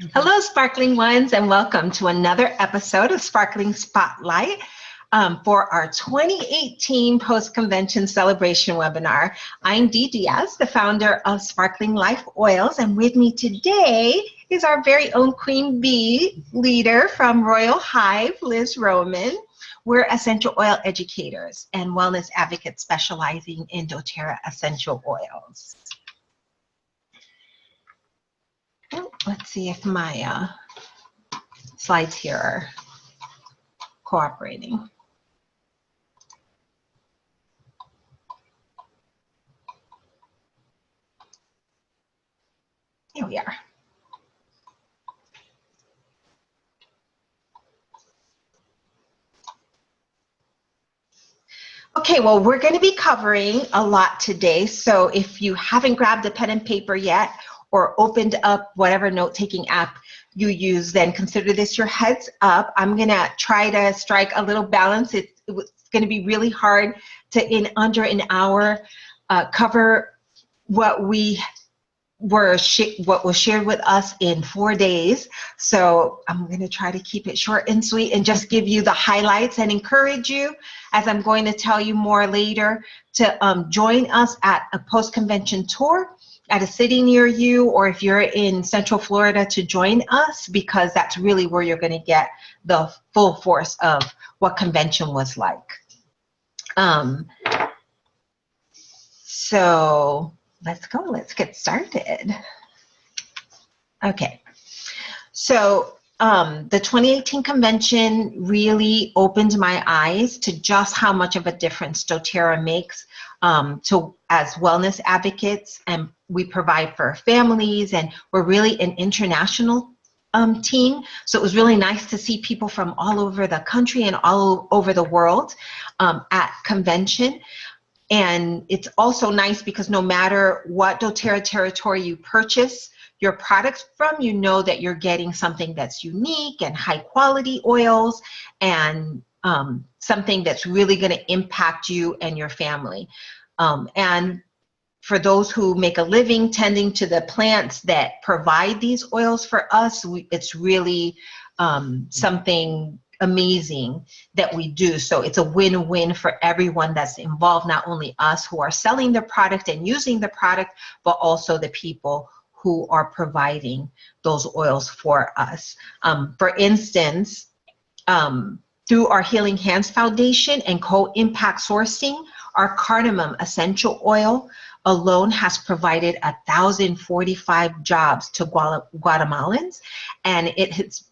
Hello, Sparkling Ones, and welcome to another episode of Sparkling Spotlight for our 2018 Post-Convention Celebration webinar. I'm Dee Diaz, the founder of Sparkling Life Oils, and with me today is our very own Queen Bee leader from Royal Hive, Liz Roman. We're essential oil educators and wellness advocates specializing in doTERRA essential oils. Let's see if my slides here are cooperating. Here we are. Okay, well, we're going to be covering a lot today. So if you haven't grabbed a pen and paper yet, or opened up whatever note-taking app you use, then consider this your heads up. I'm gonna try to strike a little balance. It's gonna be really hard to, in under an hour, cover what was shared with us in 4 days. So I'm gonna try to keep it short and sweet and just give you the highlights and encourage you, as I'm going to tell you more later, to join us at a post-convention tour at a city near you, or if you're in Central Florida, to join us, because that's really where you're going to get the full force of what convention was like. So let's go, let's get started. Okay, so the 2018 convention really opened my eyes to just how much of a difference doTERRA makes as wellness advocates, and we provide for families, and we're really an international team. So it was really nice to see people from all over the country and all over the world at convention. And it's also nice because no matter what doTERRA territory you purchase your products from, you know that you're getting something that's unique and high quality oils, and something that's really going to impact you and your family. And for those who make a living tending to the plants that provide these oils for us, it's really something amazing that we do. So it's a win-win for everyone that's involved, not only us who are selling the product and using the product, but also the people who are providing those oils for us. For instance, through our Healing Hands Foundation and co-impact sourcing, our cardamom essential oil alone has provided 1,045 jobs to Guatemalans, and it has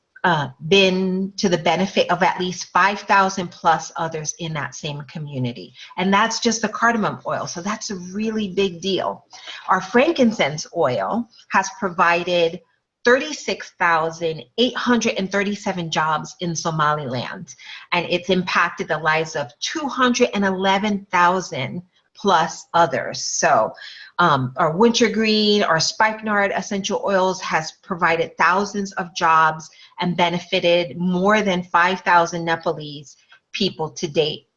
been to the benefit of at least 5,000 plus others in that same community. And that's just the cardamom oil, so that's a really big deal. Our frankincense oil has provided 36,837 jobs in Somaliland, and it's impacted the lives of 211,000 plus others. So our wintergreen, our spikenard essential oils has provided thousands of jobs and benefited more than 5,000 Nepalese people to date.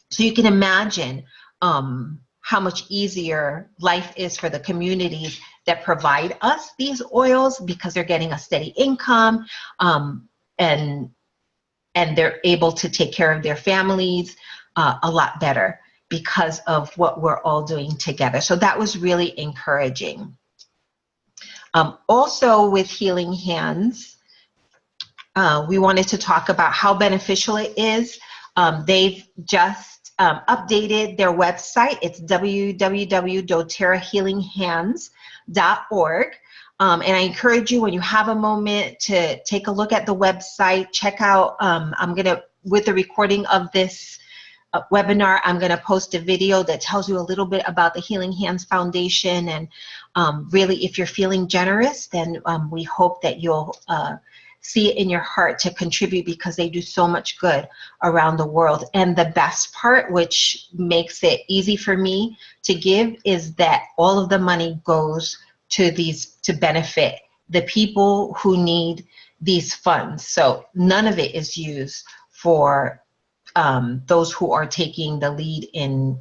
So you can imagine how much easier life is for the communities that provide us these oils, because they're getting a steady income, and they're able to take care of their families a lot better because of what we're all doing together. So that was really encouraging. Also with Healing Hands, we wanted to talk about how beneficial it is. They've just updated their website. It's www.doterrahealinghands.org. And I encourage you, when you have a moment, to take a look at the website, check out, with the recording of this webinar, I'm going to post a video that tells you a little bit about the Healing Hands Foundation. And really, if you're feeling generous, then we hope that you'll see it in your heart to contribute, because they do so much good around the world. And the best part, which makes it easy for me to give, is that all of the money goes to benefit the people who need these funds. So none of it is used for those who are taking the lead in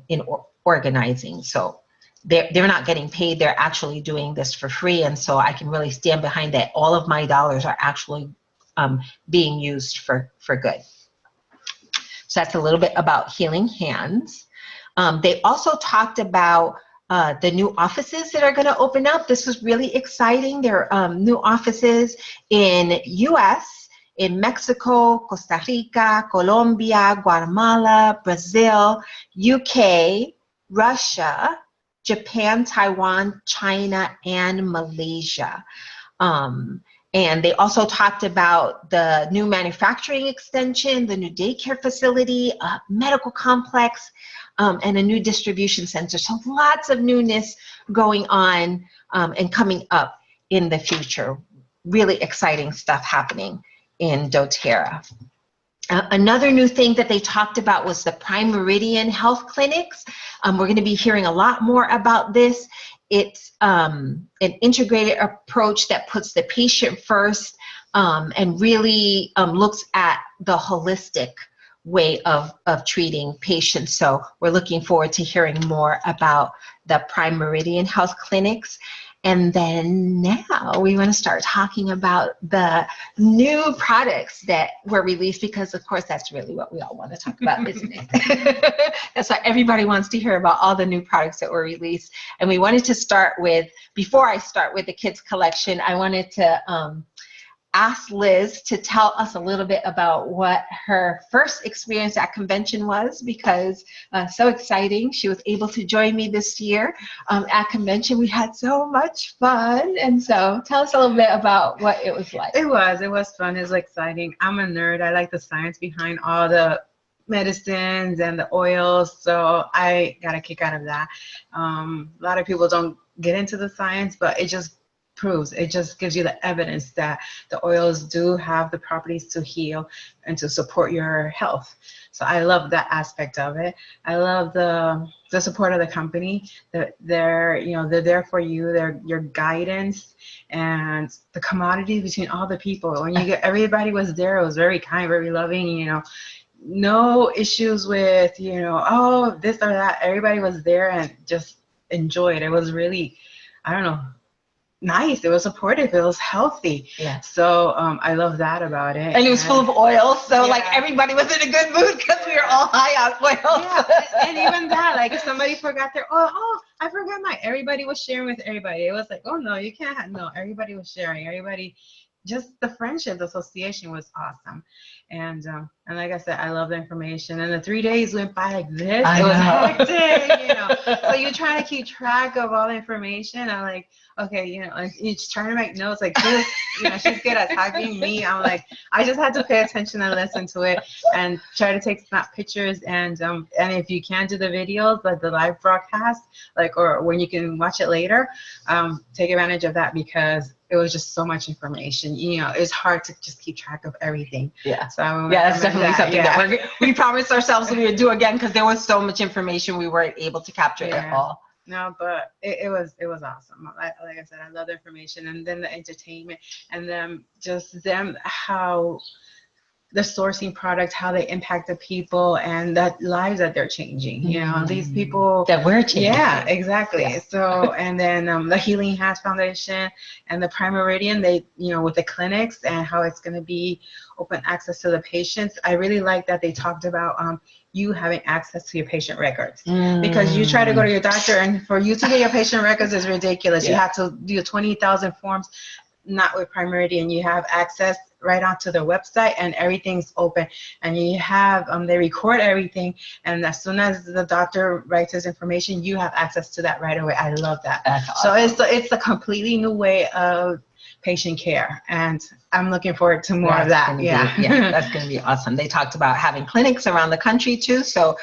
organizing. So they're not getting paid. They're actually doing this for free. And so I can really stand behind that. All of my dollars are actually being used for good. So that's a little bit about Healing Hands. They also talked about the new offices that are going to open up. This was really exciting. There are new offices in US, in Mexico, Costa Rica, Colombia, Guatemala, Brazil, UK, Russia, Japan, Taiwan, China, and Malaysia. And they also talked about the new manufacturing extension, the new daycare facility, a medical complex, and a new distribution center. So lots of newness going on and coming up in the future. Really exciting stuff happening in doTERRA. Another new thing that they talked about was the Prime Meridian Health Clinics. We're going to be hearing a lot more about this. It's an integrated approach that puts the patient first and really looks at the holistic way of treating patients. So we're looking forward to hearing more about the Prime Meridian Health Clinics. And then now we want to start talking about the new products that were released, because of course that's really what we all want to talk about, isn't it? That's why everybody wants to hear about all the new products that were released. And we wanted to start with, before I start with the kids collection, I wanted to ask Liz to tell us a little bit about what her first experience at convention was, because so exciting. She was able to join me this year at convention. We had so much fun. And so tell us a little bit about what it was like. It was fun. It was exciting. I'm a nerd. I like the science behind all the medicines and the oils, so I got a kick out of that. A lot of people don't get into the science, but it just gives you the evidence that the oils do have the properties to heal and to support your health. So I love that aspect of it. I love the support of the company. They're there for you. They're your guidance and the camaraderie between all the people. When you get, everybody was there. It was very kind, very loving. No issues with oh, this or that. Everybody was there and just enjoyed. It was really, I don't know, nice. It was supportive. It was healthy. Yeah. So I love that about it. And it was full of oil, so like everybody was in a good mood because we were all high on oil. Yeah. And even that, like if somebody forgot their oil, I forgot mine. Everybody was sharing with everybody. It was like, oh no, you can't have, no. Everybody was sharing. Everybody, just the friendship, the association was awesome. And like I said, I love the information. And the 3 days went by like this. It was hectic, So you're trying to keep track of all the information. I'm like, okay, like you're trying to make notes like this. She's good at typing. Me, I'm like, I just had to pay attention and listen to it and try to take snap pictures. And if you can do the videos, like the live broadcast, or when you can watch it later, take advantage of that, because it was just so much information. It's hard to just keep track of everything. Yeah. So that's definitely something that we promised ourselves we would do again, because there was so much information we weren't able to capture it all. No, but it was awesome. Like I said, I love the information, and then the entertainment, and then how the sourcing products, how they impact the people and the lives that they're changing. These people that we're changing. Yeah, exactly. Yeah. So, and then the Healing Hands Foundation and the Prime Meridian, they, with the clinics and how it's going to be open access to the patients. I really like that they talked about you having access to your patient records, because you try to go to your doctor, and for you to get your patient records is ridiculous. You have to do 20,000 forms. Not with Prime Meridian. You have access right onto their website, and everything's open, and you have they record everything, and as soon as the doctor writes his information, you have access to that right away. I love that. That's awesome. So it's a completely new way of patient care, and I'm looking forward to more of that. That's going to be awesome. They talked about having clinics around the country too, so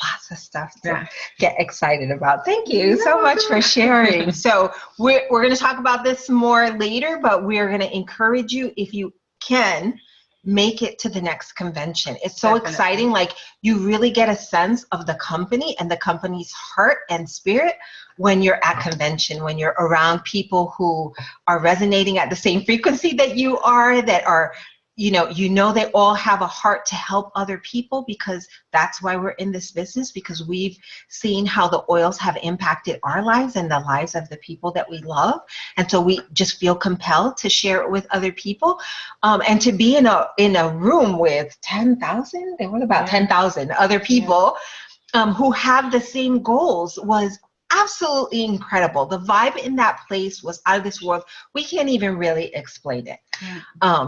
lots of stuff to get excited about. Thank you so much for sharing. So we're going to talk about this more later, but we're going to encourage you, if you can, make it to the next convention. It's so exciting. Like, you really get a sense of the company and the company's heart and spirit when you're at convention, when you're around people who are resonating at the same frequency that you are, that are they all have a heart to help other people, because that's why we're in this business, because we've seen how the oils have impacted our lives and the lives of the people that we love. And so we just feel compelled to share it with other people. And to be in a room with 10,000, there were about 10,000 other people who have the same goals was absolutely incredible. The vibe in that place was out of this world. We can't even really explain it.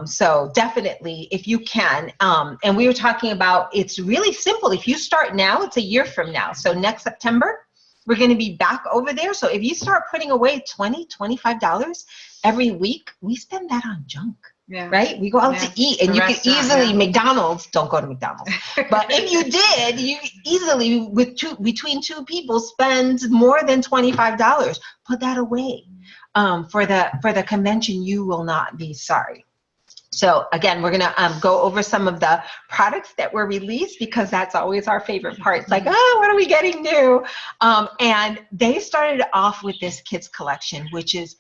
So definitely, if you can, and we were talking about, it's really simple. If you start now, it's a year from now. So next September, we're going to be back over there. So if you start putting away $20, $25 every week, we spend that on junk. Right? We go out to eat, and you can easily, McDonald's, don't go to McDonald's. But if you did, you easily, between two people, spend more than $25. Put that away. For the convention, you will not be sorry. So again, we're going to go over some of the products that were released, because that's always our favorite part. It's like, what are we getting new? And they started off with this kids collection, which is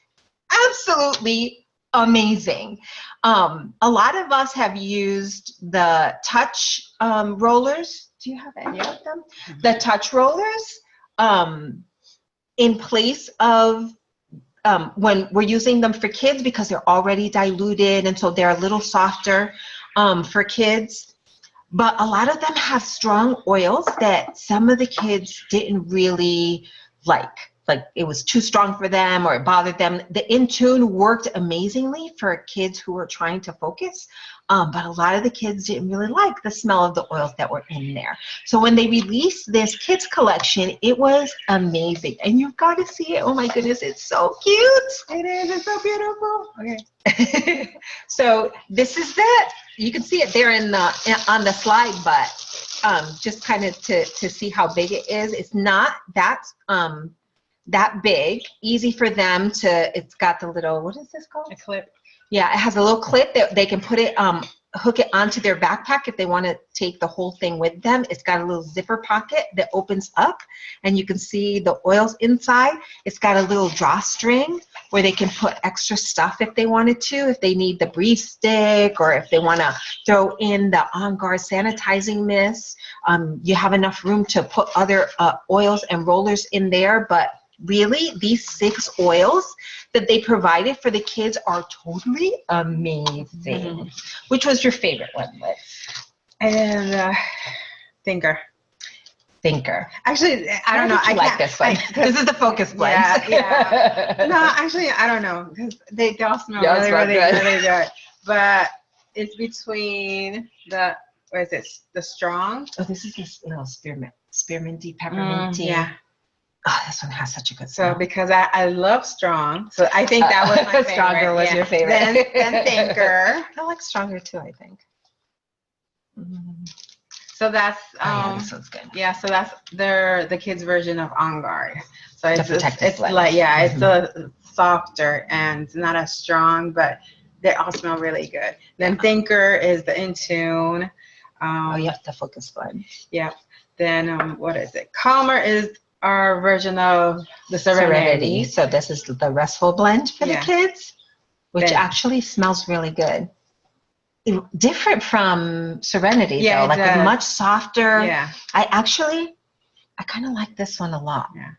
absolutely amazing. A lot of us have used the touch rollers. Do you have any of them? The touch rollers in place of when we're using them for kids, because they're already diluted, and so they're a little softer for kids. But a lot of them have strong oils that some of the kids didn't really like it was too strong for them, or it bothered them. The Intune worked amazingly for kids who were trying to focus, but a lot of the kids didn't really like the smell of the oils that were in there. So when they released this kids collection, it was amazing, and you've got to see it. Oh my goodness, it's so cute. It is. It's so beautiful. Okay. So this is that. You can see it there on the slide, but just kind of to see how big it is. It's not that big, easy for them to, it's got the little, what is this called? A clip. Yeah, it has a little clip that they can put it, hook it onto their backpack if they want to take the whole thing with them. It's got a little zipper pocket that opens up, and you can see the oils inside. It's got a little drawstring where they can put extra stuff if they wanted to, if they need the breathe stick, or if they want to throw in the On Guard sanitizing mist. You have enough room to put other oils and rollers in there, but really, these 6 oils that they provided for the kids are totally amazing. Which was your favorite one, Liz? And Thinker. Actually, I don't know. I like this one. This is the focus blend. Yeah. No, actually, I don't know, because they all smell really good. But it's between the, what is it? The strong. Oh, this is this little spearminty, pepperminty. Yeah. Oh, this one has such a good smell. So because I love strong, so I think that was my favorite. Stronger was your favorite. Then Thinker. I like Stronger too, I think. So that's this one's good. Yeah, so that's the kids' version of On Guard. So it's blend. like it's a softer and not as strong, but they all smell really good. Then Thinker is the Intune. The focus blend. Yeah. Then what is it? Calmer is our version of the Serenity. So this is the restful blend for the kids, which actually smells really good. Different from Serenity, though, like much softer. Yeah. I kind of like this one a lot. Yeah.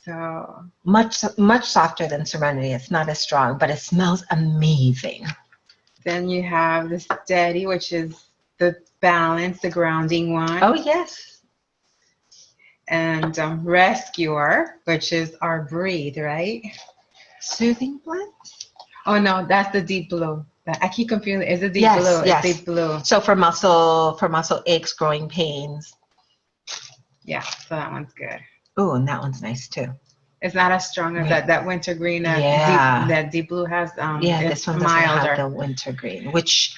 So much softer than Serenity. It's not as strong, but it smells amazing. Then you have the Steady, which is the balance, the grounding one. Oh yes. And Rescuer, which is our Breathe, right? Soothing blend? Oh no, that's the Deep Blue. I keep confusing. Is it Deep Blue? Yes. It's Deep Blue. So for muscle aches, growing pains. Yeah, so that one's good. Oh, and that one's nice too. It's not as strong as that wintergreen that Deep Blue has. This one doesn't have the wintergreen, which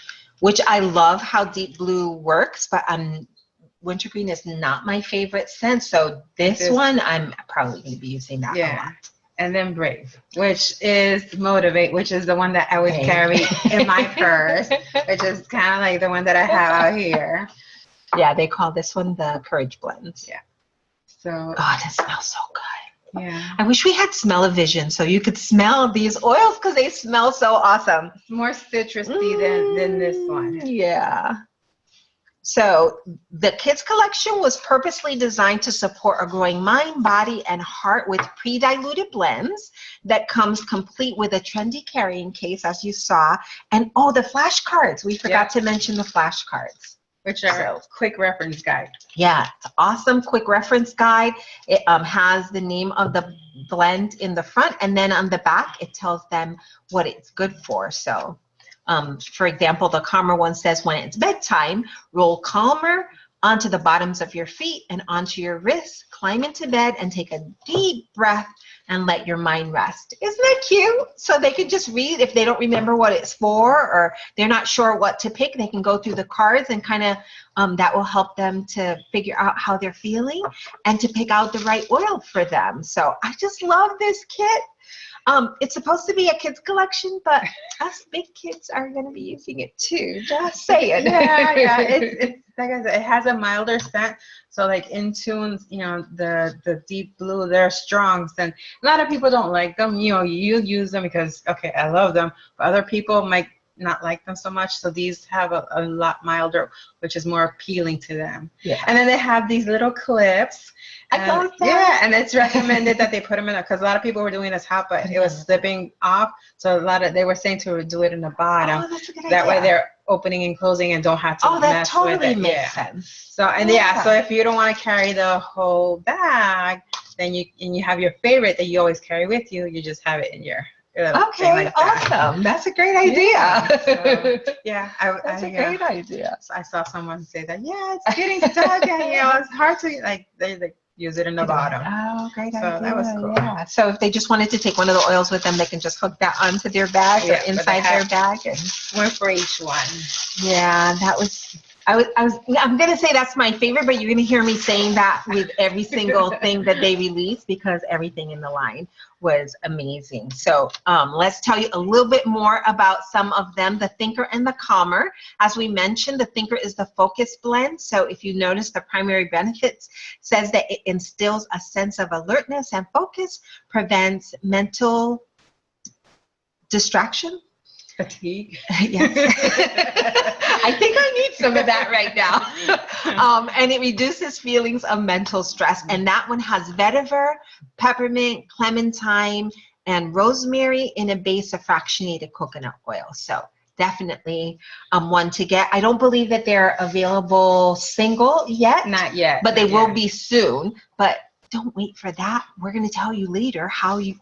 I love how Deep Blue works, but wintergreen is not my favorite scent, so this one I'm probably going to be using that a lot. And then Brave, which is Motivate, which is the one that I always carry in my purse, which is kind of like the one that I have out here. Yeah, they call this one the Courage Blend. Yeah. So. Oh, this smells so good. Yeah. I wish we had smell-o-vision so you could smell these oils because they smell so awesome. It's more citrusy than this one. Yeah. So the kids collection was purposely designed to support a growing mind, body, and heart with pre-diluted blends that comes complete with a trendy carrying case, as you saw. And oh, the flashcards. We forgot to mention the flashcards. Which are quick reference guide. Yeah, it's an awesome quick reference guide. It has the name of the blend in the front, and then on the back, it tells them what it's good for. So, for example, the calmer one says, when it's bedtime, roll calmer onto the bottoms of your feet and onto your wrists, climb into bed and take a deep breath and let your mind rest. Isn't that cute? So they can just read. If they don't remember what it's for or they're not sure what to pick, they can go through the cards and kind of that will help them to figure out how they're feeling and to pick out the right oil for them. So I just love this kit. It's supposed to be a kids collection, but us big kids are going to be using it too. Just saying. Yeah. It's like I said, it has a milder scent. So like Intunes, you know, the deep blue, they're strong. And a lot of people don't like them. You know, you use them because, okay, I love them. But other people might not like them so much. So these have a lot milder, which is more appealing to them. Yeah. And then they have these little clips. I love that. Yeah, and it's recommended that they put them in there because a lot of people were doing this hot, but it was slipping off. So they were saying to do it in the bottom. Oh, that's a good idea. That way they're opening and closing and don't have to mess with it. Totally makes sense. So so if you don't want to carry the whole bag, then you have your favorite that you always carry with you. You just have it in your okay, awesome. That's a great idea. Yeah, that's a great idea. So I saw someone say that. Yeah, it's getting stuck, and it's hard to they use it in the bottom. Oh, great idea. So that was cool. Yeah. So if they just wanted to take one of the oils with them, they can just hook that onto their bag or inside their bag. And one for each one. Yeah, that was. I'm gonna say that's my favorite, but you're gonna hear me saying that with every single thing that they released because everything in the line was amazing. So let's tell you a little bit more about some of them. The Thinker and the Calmer. As we mentioned, the Thinker is the focus blend. So if you notice, the primary benefits says that it instills a sense of alertness and focus, prevents mental distraction. Fatigue. Yes. I think I need some of that right now. And it reduces feelings of mental stress. And that one has vetiver, peppermint, clementine, and rosemary in a base of fractionated coconut oil. So definitely one to get. I don't believe that they're available single yet. Not yet. But they will be soon. But don't wait for that. We're going to tell you later how you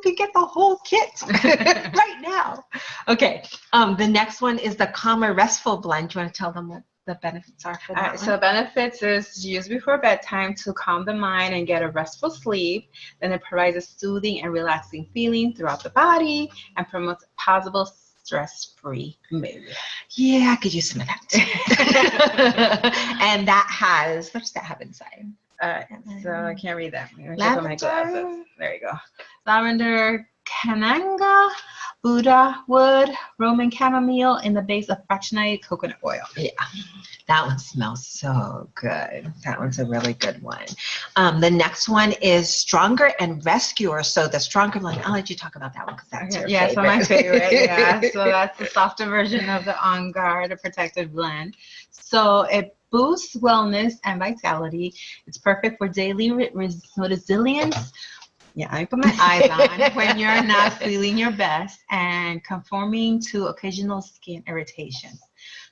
can get the whole kit right now. Okay. The next one is the Calmer Restful Blend. Do you want to tell them what the benefits are for that one? So benefits is used before bedtime to calm the mind and get a restful sleep. Then it provides a soothing and relaxing feeling throughout the body and promotes possible stress-free mood. Yeah, I could use some of that. And that has, what does that have inside? So I can't read that. Lavender. My glasses. There you go. Lavender, cananga, Buddha wood, Roman chamomile in the base of fractionated coconut oil. Yeah, that one smells so good. That one's a really good one. The next one is Stronger and Rescuer. So the Stronger one, I'll let you talk about that one because that's your favorite. So my favorite. Yeah, so that's the softer version of the On Guard, a protective blend. So it boosts wellness and vitality. It's perfect for daily resilience. Yeah, I put my eyes on when you're not feeling your best and conforming to occasional skin irritations.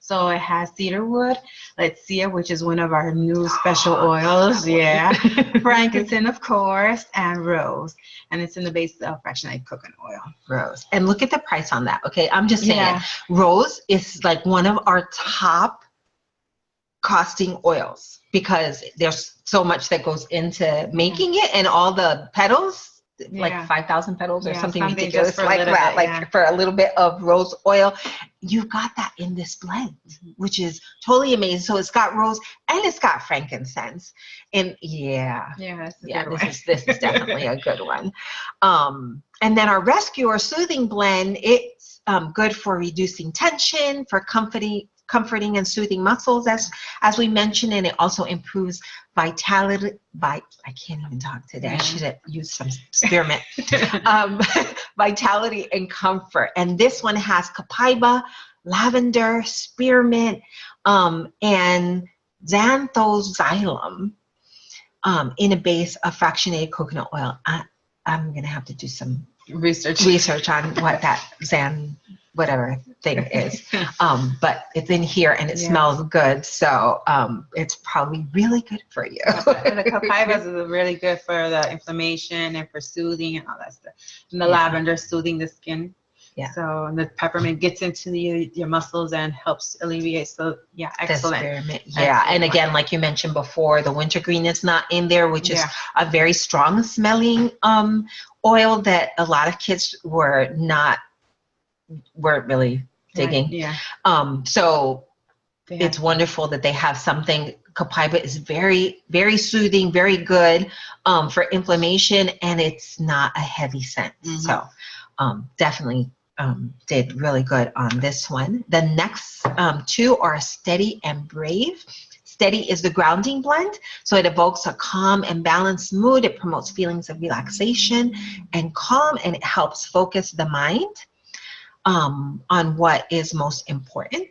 So it has cedarwood, Letsia, which is one of our new special oils. Yeah, frankincense, of course, and rose. And it's in the base of fractionated coconut oil. Rose. And look at the price on that. Okay, I'm just saying, rose is like one of our top costing oils because there's so much that goes into making it, and all the petals, like 5,000 petals or something ridiculous like that, like for a little bit of rose oil. You've got that in this blend, which is totally amazing. So it's got rose and it's got frankincense, and this is definitely a good one. And then our Rescue or Soothing Blend, it's good for reducing tension, for comforting comforting and soothing muscles, as we mentioned, and it also improves vitality. I can't even talk today. I should have used some spearmint. Vitality and comfort. And this one has copaiba, lavender, spearmint, and xanthoxylum in a base of fractionated coconut oil. I'm gonna have to do some research on what that whatever thing is, but it's in here and it smells good, so it's probably really good for you. And the copaiba is really good for the inflammation and for soothing and all that stuff, and the lavender soothing the skin. So, and the peppermint gets into your muscles and helps alleviate. So excellent. And again, like you mentioned before, the wintergreen is not in there, which is a very strong smelling oil that a lot of kids weren't really digging. So it's wonderful that they have something. Copaiba is very, very soothing, very good for inflammation, and it's not a heavy scent. So definitely did really good on this one. The next two are Steady and Brave. Steady is the grounding blend, so it evokes a calm and balanced mood. It promotes feelings of relaxation and calm, and it helps focus the mind on what is most important.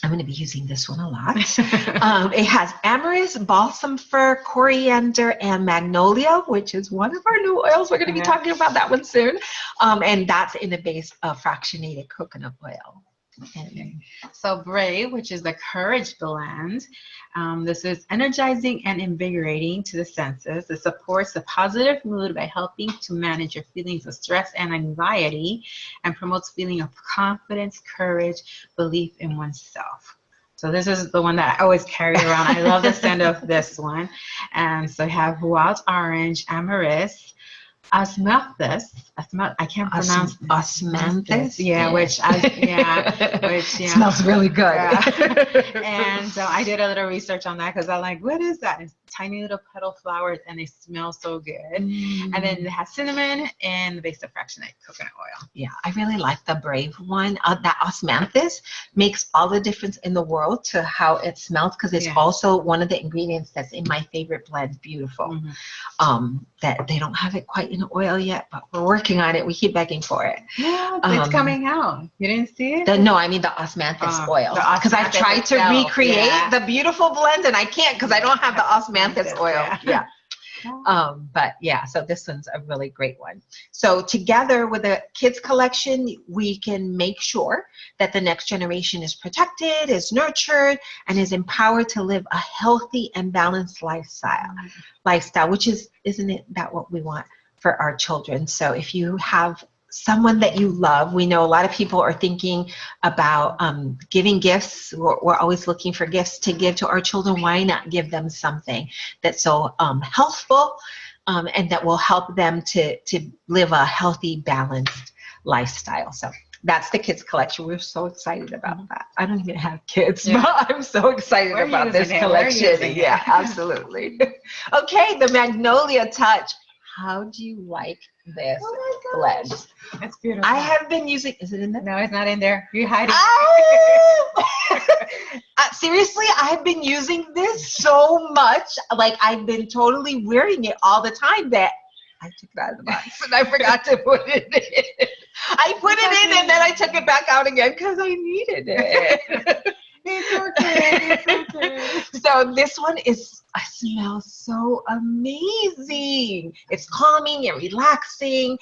I'm going to be using this one a lot. It has amyris, balsam fir, coriander, and magnolia, which is one of our new oils. We're going to be talking about that one soon. And that's in the base of fractionated coconut oil. So Brave, which is the courage blend. This is energizing and invigorating to the senses. It supports a positive mood by helping to manage your feelings of stress and anxiety, and promotes feeling of confidence, courage, belief in oneself. So this is the one that I always carry around. I love the scent of this one. And so I have wild orange, amyris, osmanthus. I can't pronounce osmanthus. Which smells really good. And so I did a little research on that because I'm like, what is that? It's tiny little petal flowers and they smell so good. And then it has cinnamon and the base of fractionated coconut oil. Yeah, I really like the Brave one. That osmanthus makes all the difference in the world to how it smells, because it's also one of the ingredients that's in my favorite blend, Beautiful. That they don't have it quite in oil yet, but we're working on it. We keep begging for it. Yeah, it's coming out. You didn't see it? No, I mean the osmanthus oil. Because I tried to recreate the Beautiful blend and I can't because I don't have the osmanthus oil. But yeah, so this one's a really great one. So together with the kids collection, we can make sure that the next generation is protected, is nurtured, and is empowered to live a healthy and balanced lifestyle, which isn't it that what we want for our children? So if you have someone that you love, we know a lot of people are thinking about giving gifts. We're always looking for gifts to give to our children. Why not give them something that's so healthful and that will help them to live a healthy, balanced lifestyle? So that's the kids collection. We're so excited about that. I don't even have kids, but I'm so excited about this collection. Yeah, absolutely. Okay, the Magnolia Touch. How do you like this blend? That's beautiful. I have been using, is it in there? No, it's not in there. You're hiding. Seriously, I've been using this so much. Like, I've been totally wearing it all the time that I took it out of the box and I forgot to put it in. I put it in and then I took it back out again because I needed it. It's okay. So this one smells so amazing. It's calming and relaxing.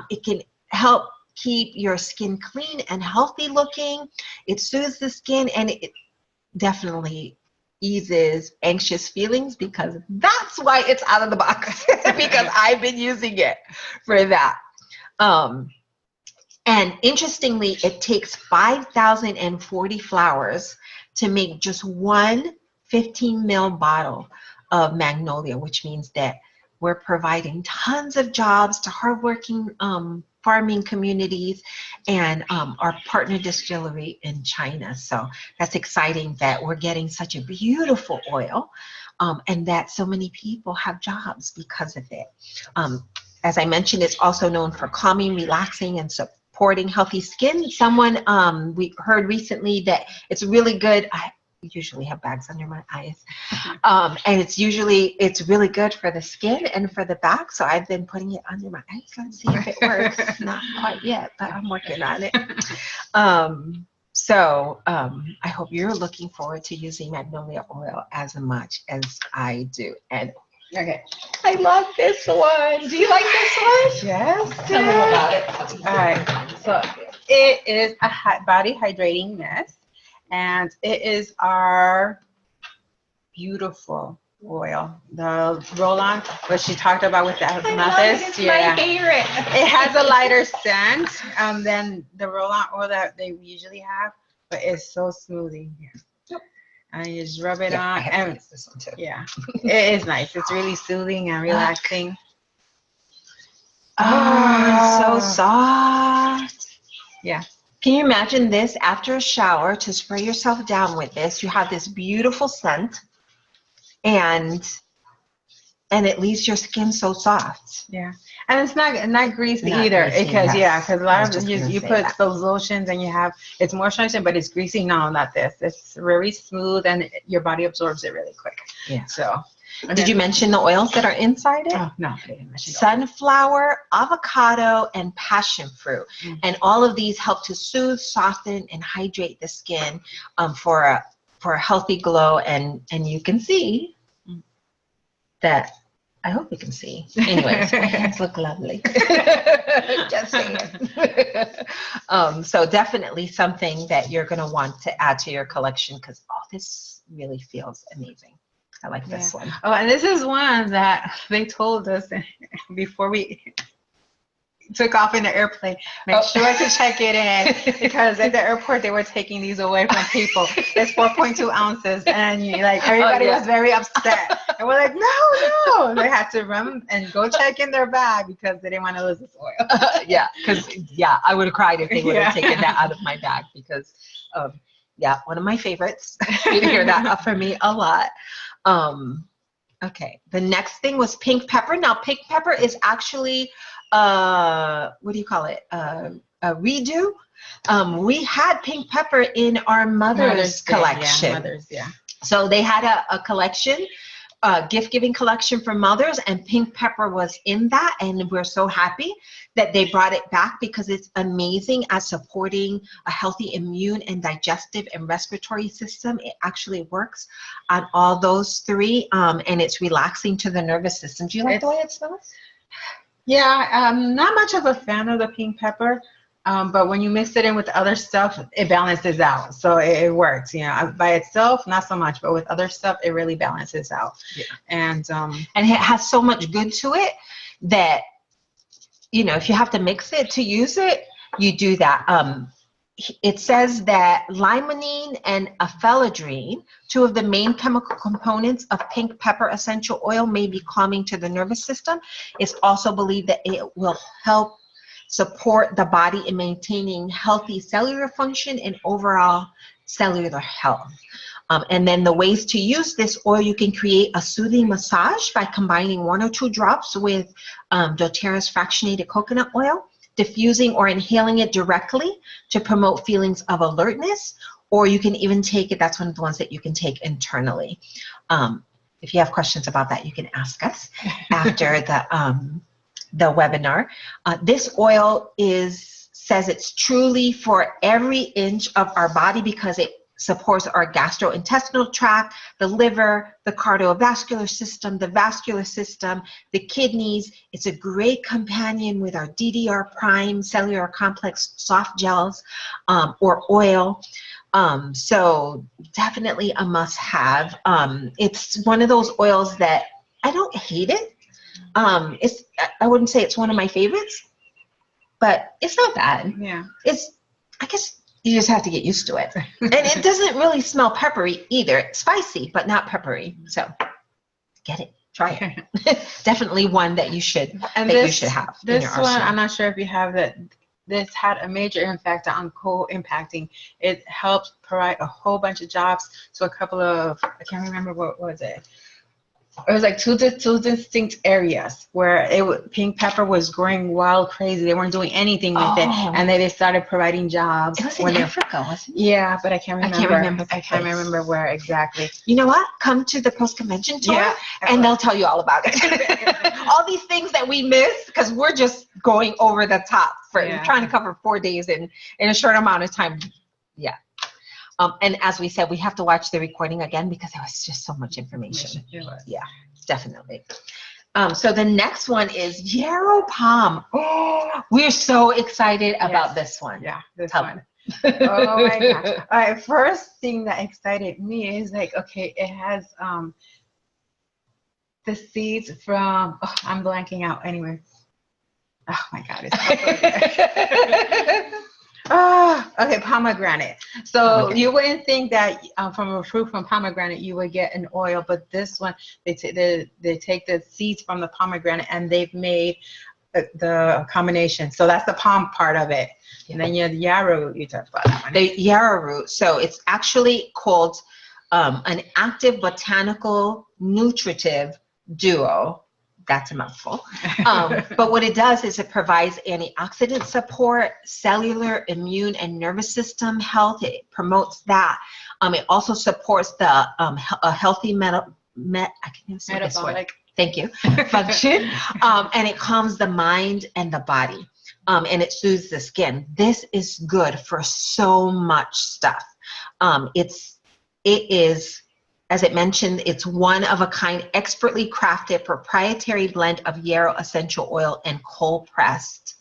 It can help keep your skin clean and healthy looking. It soothes the skin, and it definitely eases anxious feelings, because that's why it's out of the box, because I've been using it for that. And interestingly, it takes 5,040 flowers to make just one 15 ml bottle of Magnolia, which means that we're providing tons of jobs to hardworking farming communities and our partner distillery in China. So that's exciting that we're getting such a beautiful oil and that so many people have jobs because of it. As I mentioned, it's also known for calming, relaxing, and supporting supporting healthy skin. Someone we heard recently that it's really good. I usually have bags under my eyes, and it's really good for the skin and for the back. So I've been putting it under my eyes. Let's see if it works. Not quite yet, but I'm working on it. I hope you're looking forward to using magnolia oil as much as I do. And Okay. I love this one. Do you like this one? Yes. Tell me about it. All right. So it is a body hydrating mist, and it is our beautiful oil, the roll-on, what she talked about with the amethyst. It's my favorite. It has a lighter scent than the roll-on oil that they usually have, but it's so smoothing here. And you just rub it on, and this one too. Yeah, it is nice. It's really soothing and relaxing. Oh, so soft. Yeah. Can you imagine this after a shower to spray yourself down with this? You have this beautiful scent, and it leaves your skin so soft. Yeah, and it's not greasy either, because a lot of you put those lotions and you have it's moisturizing, but it's greasy. No, not this. It's very smooth, and your body absorbs it really quick. Yeah. So, did you mention the oils that are inside it? Oh no, I didn't mention sunflower, avocado, and passion fruit, and all of these help to soothe, soften, and hydrate the skin for a healthy glow. And you can see that. I hope you can see. Anyways, my hands look lovely. Just saying. So definitely something that you're going to want to add to your collection, because this really feels amazing. I like this one. Oh, and this is one that they told us before we took off in the airplane. Make sure to check it in, because at the airport they were taking these away from people. It's 4.2 ounces, and everybody was very upset. And we're like, no. They had to run and go check in their bag because they didn't want to lose this oil. Because I would have cried if they would have taken that out of my bag, because one of my favorites. You hear that from me a lot. Okay, the next thing was pink pepper. Now, pink pepper is actually what do you call it? A redo. We had pink pepper in our mother's collection. So they had a collection, gift-giving collection for mothers, and pink pepper was in that, and we're so happy that they brought it back, because it's amazing at supporting a healthy immune and digestive and respiratory system. It actually works on all those three, and it's relaxing to the nervous system. Do you like the way it smells? Yeah, I'm not much of a fan of the pink pepper, but when you mix it in with other stuff, it balances out. So it works. By itself, not so much, but with other stuff, it really balances out. Yeah. And it has so much good to it that, if you have to mix it to use it, you do that. It says that limonene and ephedrine, two of the main chemical components of pink pepper essential oil, may be calming to the nervous system. It's also believed that it will help support the body in maintaining healthy cellular function and overall cellular health. And then the ways to use this oil: you can create a soothing massage by combining 1 or 2 drops with doTERRA's fractionated coconut oil, diffusing or inhaling it directly to promote feelings of alertness, or you can even take it. That's one of the ones that you can take internally. If you have questions about that, you can ask us after the webinar. This oil says it's truly for every inch of our body, because it supports our gastrointestinal tract, the liver, the cardiovascular system, the vascular system, the kidneys. It's a great companion with our DDR prime cellular complex soft gels or oil. So definitely a must-have. It's one of those oils that I don't hate it. I wouldn't say it's one of my favorites, but it's not bad. Yeah. I guess you just have to get used to it. And it doesn't really smell peppery either. It's spicy, but not peppery. So get it. Try it. Definitely one that you should have. This in your one, I'm not sure if you have it. This had a major impact on co-impacting. It helped provide a whole bunch of jobs to a couple of, I can't remember what was it. it was like two distinct areas where pink pepper was growing wild crazy. They weren't doing anything with it, and then they started providing jobs. It was in Africa, wasn't it? Yeah, but I can't remember. I can't remember where exactly. You know what? Come to the post-convention tour, and they'll tell you all about it. All these things that we miss because we're just going over the top for trying to cover 4 days in a short amount of time. Yeah. And as we said, we have to watch the recording again because there was just so much information. Yeah, definitely. So the next one is yarrow palm. Oh, we're so excited about this one. Yeah, this one. Oh my gosh. All right, first thing that excited me is like, okay, it has the seeds from, I'm blanking out anyway. Oh my God. It's okay, pomegranate. So you wouldn't think that from a fruit from pomegranate you would get an oil, but this one they take the seeds from the pomegranate and they've made the combination. So that's the palm part of it, and then you have the yarrow root. You talked about that one. The yarrow root. So it's actually called an active botanical nutritive duo. That's a mouthful. But what it does is it provides antioxidant support, cellular, immune, and nervous system health. It promotes that. It also supports the a healthy metabolic. Thank you. Function. And it calms the mind and the body. And it soothes the skin. This is good for so much stuff. It is. As it mentioned, it's one of a kind, expertly crafted proprietary blend of yarrow essential oil and cold pressed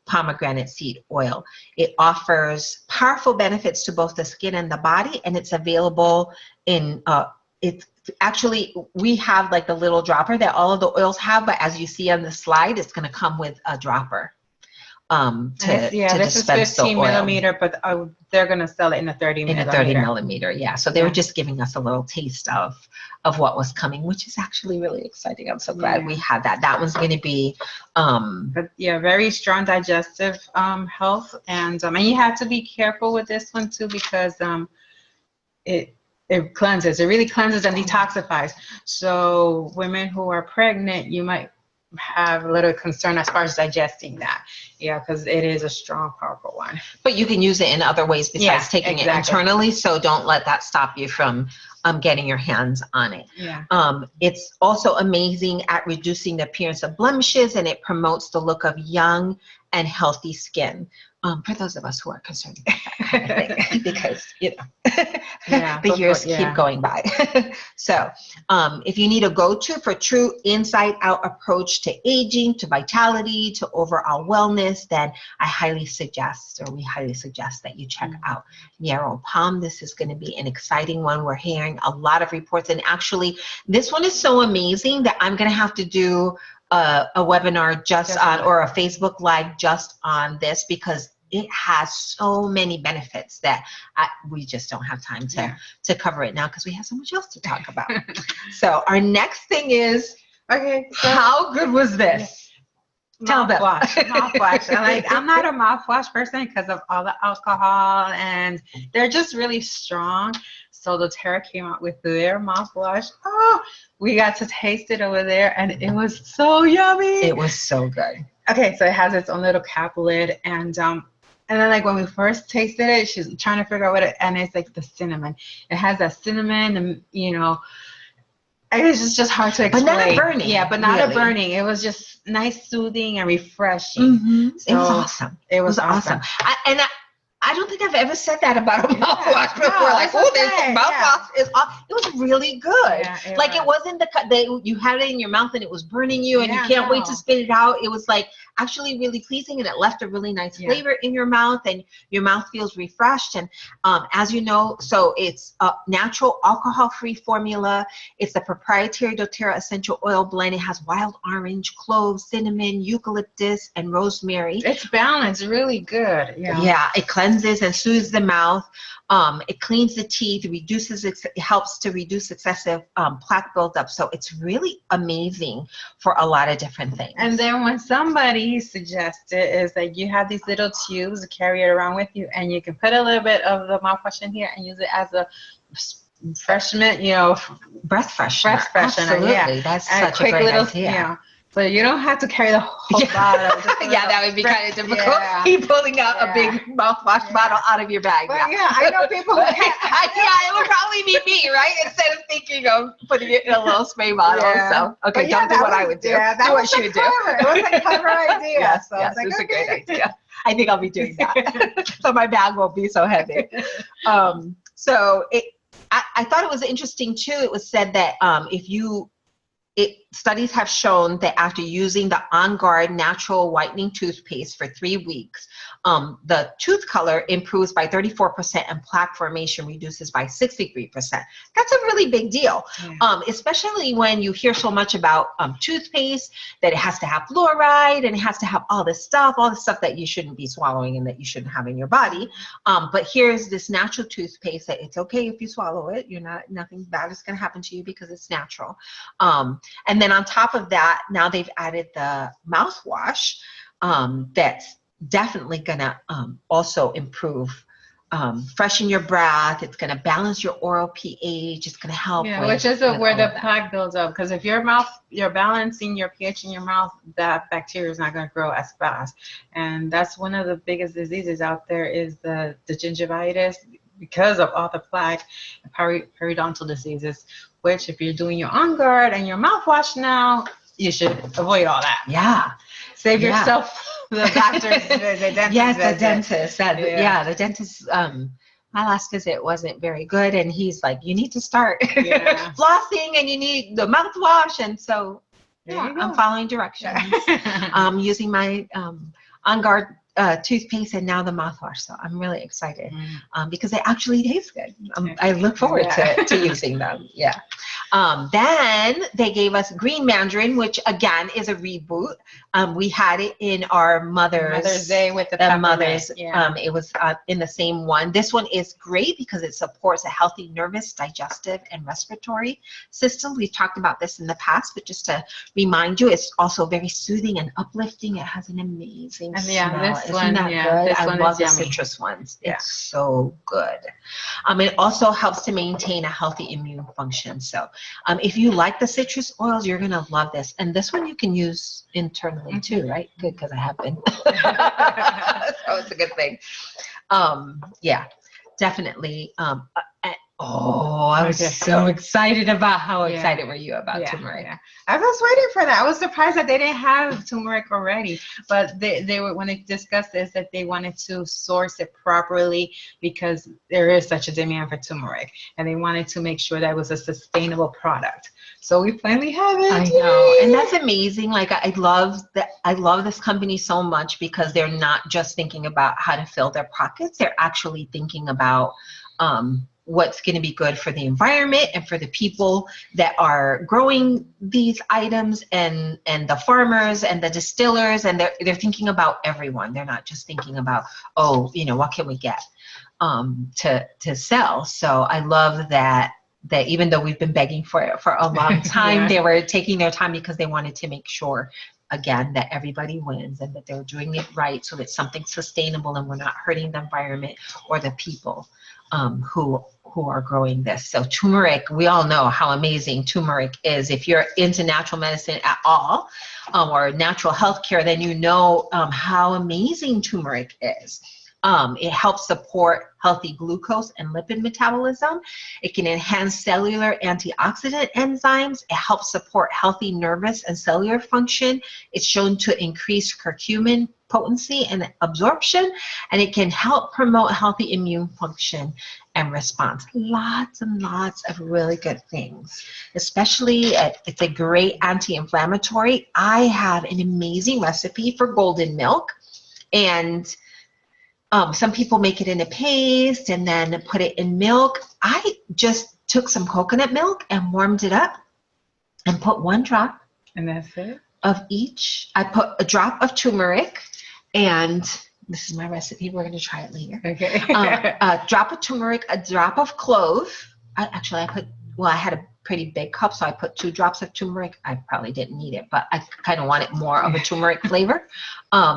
pomegranate seed oil. It offers powerful benefits to both the skin and the body, and it's available in, it's actually, we have like the little dropper that all of the oils have, but as you see on the slide, it's going to come with a dropper. This is 15 millimeter, but they're going to sell it in a 30 millimeter. In a 30 millimeter, yeah. So they were just giving us a little taste of what was coming, which is actually really exciting. I'm so glad we had that. That one's going to be, very strong digestive health, and you have to be careful with this one too because it cleanses. It really cleanses and detoxifies. So women who are pregnant, you might have a little concern as far as digesting that, because it is a strong, powerful one. But you can use it in other ways besides taking it internally, so don't let that stop you from getting your hands on it. It's also amazing at reducing the appearance of blemishes, and it promotes the look of young and healthy skin. For those of us who are concerned about that kind of thing, because the years keep going by. So if you need a go-to for true inside-out approach to aging, to vitality, to overall wellness, then we highly suggest that you check out yarrow palm. This is going to be an exciting one. We're hearing a lot of reports, and actually this one is so amazing that I'm going to have to do a webinar just on, or a Facebook Live just on this, because it has so many benefits that we just don't have time to cover it now because we have so much else to talk about. So our next thing is, how good was this? Tell them. Mouthwash. I'm not a mouthwash person because of all the alcohol, and they're just really strong. So doTERRA came out with their mouthwash. Oh, we got to taste it over there, and it was so yummy. It was so good. Okay, so it has its own little cap lid, and then like when we first tasted it, she's trying to figure out what it, and it's like the cinnamon. It has that cinnamon, and it was just hard to explain. But not a burning. Yeah, but not a burning. It was just nice, soothing, and refreshing. So it was awesome. It was awesome. I don't think I've ever said that about a mouthwash before. This mouthwash is awesome. It was really good. It wasn't you had it in your mouth and it was burning you and you can't wait to spit it out. It was like actually really pleasing, and it left a really nice flavor in your mouth, and your mouth feels refreshed. And as you know, so it's a natural alcohol-free formula. It's a proprietary doTERRA essential oil blend. It has wild orange, cloves, cinnamon, eucalyptus, and rosemary. It's balanced, really good. Yeah, it cleanses and soothes the mouth. It cleans the teeth, it helps to reduce excessive plaque buildup. So it's really amazing for a lot of different things. And then when somebody suggested is that you have these little tubes to carry it around with you, and you can put a little bit of the mouthwash in here and use it as a fresh mint, you know, breath freshener. Absolutely, yeah. That's and such a great idea. You know, so you don't have to carry the whole bottle. Yeah, that would be kind of difficult. Keep pulling out a big mouthwash bottle out of your bag. But I know people who can. It would probably be me, right? Instead of thinking of putting it in a little spray bottle. So, okay, don't do what I would do. Yeah, that was what you would do. It was a clever idea. Yes, it's a great idea. I think I'll be doing that. So my bag won't be so heavy. So I thought it was interesting too. It was said that studies have shown that after using the On Guard natural whitening toothpaste for 3 weeks, the tooth color improves by 34% and plaque formation reduces by 63%. That's a really big deal, especially when you hear so much about toothpaste, that it has to have fluoride and it has to have all this stuff that you shouldn't be swallowing and that you shouldn't have in your body. But here's this natural toothpaste that it's okay if you swallow it. Nothing bad is going to happen to you because it's natural. And then on top of that, now they've added the mouthwash that's definitely going to also improve, freshen your breath. It's going to balance your oral pH. It's going to help. Yeah, which is where the plaque builds up. Because if you're balancing your pH in your mouth, that bacteria is not going to grow as fast. And that's one of the biggest diseases out there is the gingivitis, because of all the plaque and periodontal diseases, which if you're doing your On Guard and your mouthwash now, you should avoid all that. Yeah. Save yourself the doctor's the dentist. Yes, the dentist. The dentist, my last visit wasn't very good. And he's like, you need to start flossing and you need the mouthwash. And so I'm following directions. Using my On Guard toothpaste and now the mouthwash. So I'm really excited because they actually taste good. I look forward to using them. Yeah. Then they gave us green mandarin, which again is a reboot. We had it in our Mother's Day with the Mother's. It was in the same one. This one is great because it supports a healthy nervous, digestive, and respiratory system. We've talked about this in the past, but just to remind you, it's also very soothing and uplifting. It has an amazing smell. Isn't that good? I love the citrus ones. It's so good. It also helps to maintain a healthy immune function. So if you like the citrus oils, you're going to love this. And this one you can use internally too, right? Good, because I have been. So it's a good thing. Yeah, definitely. I was so excited about how excited were you about turmeric? Yeah. I was waiting for that. I was surprised that they didn't have turmeric already, but they were, when they discussed this, that they wanted to source it properly because there is such a demand for turmeric, and they wanted to make sure that it was a sustainable product. So we finally have it. I know, and that's amazing. Like I love this company so much because they're not just thinking about how to fill their pockets; they're actually thinking about what's going to be good for the environment and for the people that are growing these items and the farmers and the distillers, and they're thinking about everyone. They're not just thinking about, what can we get to sell. So I love that even though we've been begging for it for a long time, they were taking their time because they wanted to make sure, again, that everybody wins and that they're doing it right so that it's something sustainable and we're not hurting the environment or the people who are growing this. So turmeric, we all know how amazing turmeric is. If you're into natural medicine at all, or natural health care, then you know how amazing turmeric is. It helps support healthy glucose and lipid metabolism. It can enhance cellular antioxidant enzymes. It helps support healthy nervous and cellular function. It's shown to increase curcumin potency and absorption, and it can help promote healthy immune function and response. Lots and lots of really good things, especially it's a great anti-inflammatory. I have an amazing recipe for golden milk, and some people make it in a paste and then put it in milk. I just took some coconut milk and warmed it up and put 1 drop. And that's it? Of each. I put a drop of turmeric, and this is my recipe. We're going to try it later. Okay. A drop of turmeric, a drop of clove. I had a pretty big cup, so I put 2 drops of turmeric. I probably didn't need it, but I kind of wanted more of a turmeric flavor.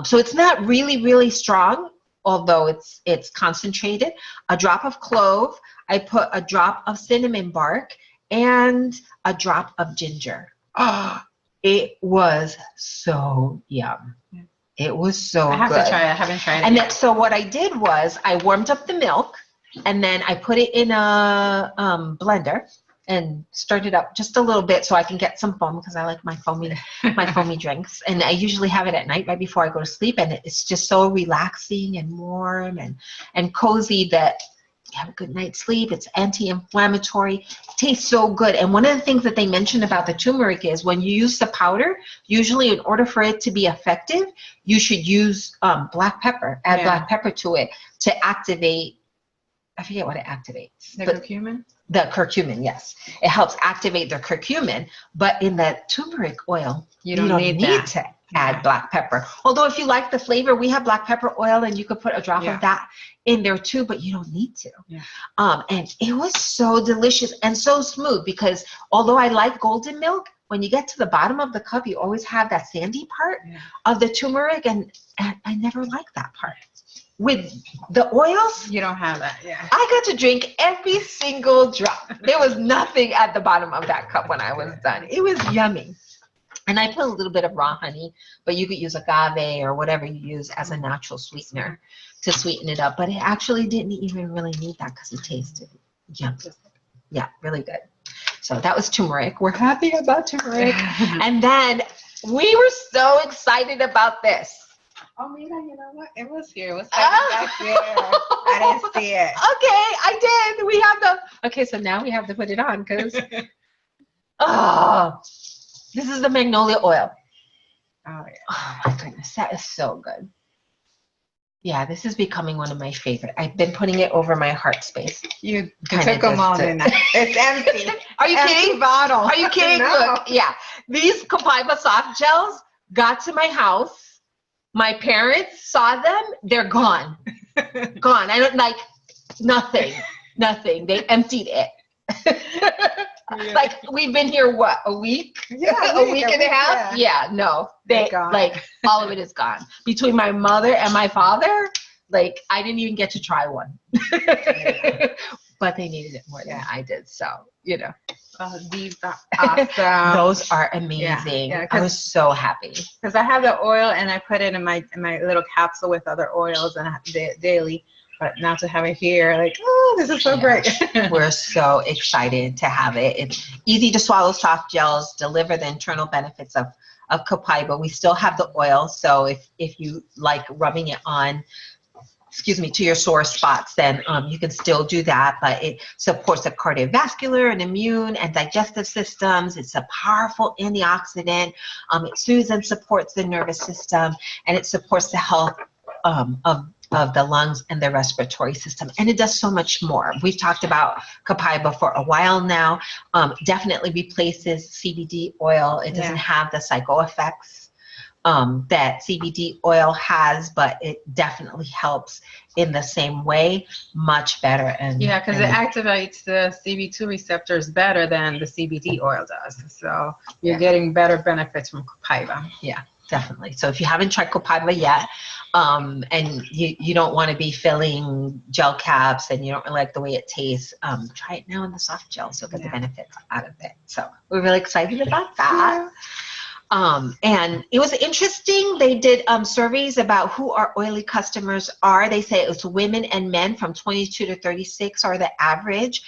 So it's not really, really strong. although it's concentrated, a drop of clove. I put a drop of cinnamon bark and a drop of ginger. Oh, it was so yum. It was so good. I have to try it. I haven't tried it. And then, so what I did was I warmed up the milk, and then I put it in a blender and stirred it up just a little bit so I can get some foam, because I like my foamy drinks. And I usually have it at night right before I go to sleep, and it's just so relaxing and warm and cozy that you have a good night's sleep. It's anti-inflammatory. It tastes so good. And one of the things that they mentioned about the turmeric is when you use the powder, usually in order for it to be effective, you should use black pepper. Add black pepper to it to activate. I forget what it activates. The curcumin? The curcumin, yes. It helps activate the curcumin, but in the turmeric oil, you don't need to add black pepper. Although if you like the flavor, we have black pepper oil, and you could put a drop of that in there too, but you don't need to. And it was so delicious and so smooth, because although I like golden milk, when you get to the bottom of the cup, you always have that sandy part of the turmeric, and I never liked that part. With the oils, you don't have that. I got to drink every single drop. There was nothing at the bottom of that cup when I was done. It was yummy. And I put a little bit of raw honey, but you could use agave or whatever you use as a natural sweetener to sweeten it up. But it actually didn't even really need that, because it tasted yummy. Yeah, really good. So that was turmeric. We're happy about turmeric. And then we were so excited about this. Oh, Mira, you know what? It was here. It was back there. I didn't see it. Okay, I did. We have the. Okay, so now we have to put it on, because. This is the magnolia oil. Oh, yeah. Oh my goodness, that is so good. Yeah, this is becoming one of my favorite. I've been putting it over my heart space. You took them all in. It's empty. Are you kidding? Bottle. Are you kidding? No. Look, yeah. These Copaiba soft gels got to my house. My parents saw them. They're gone. Gone. I don't like nothing. Nothing. They emptied it. Like, we've been here, what, a week? Yeah, a week and a half? Yeah, no. They like, all of it is gone. Between my mother and my father, like, I didn't even get to try one. But they needed it more than I did, so, you know. These are awesome. Those are amazing. Yeah, I was so happy. Because I have the oil, and I put it in my little capsule with other oils and daily. But now to have it here, like, oh, this is so great. We're so excited to have it. It's easy to swallow soft gels, deliver the internal benefits of Copaiba. We still have the oil, so if you like rubbing it on, to your sore spots, then you can still do that. But it supports the cardiovascular and immune and digestive systems. It's a powerful antioxidant. It soothes and supports the nervous system, and it supports the health of the lungs and the respiratory system, and it does so much more. We've talked about Copaiba for a while now. Definitely replaces CBD oil. It doesn't have the psycho effects that CBD oil has, but it definitely helps in the same way, much better. And because it activates the CB2 receptors better than the CBD oil does. So you're getting better benefits from Copaiba. Yeah. Definitely. So if you haven't tried Copaiba yet, and you don't want to be filling gel caps and you don't really like the way it tastes, try it now in the soft gel, so get the benefits out of it. So we're really excited about that. And it was interesting. They did surveys about who our oily customers are. They say it's women and men from 22 to 36 are the average.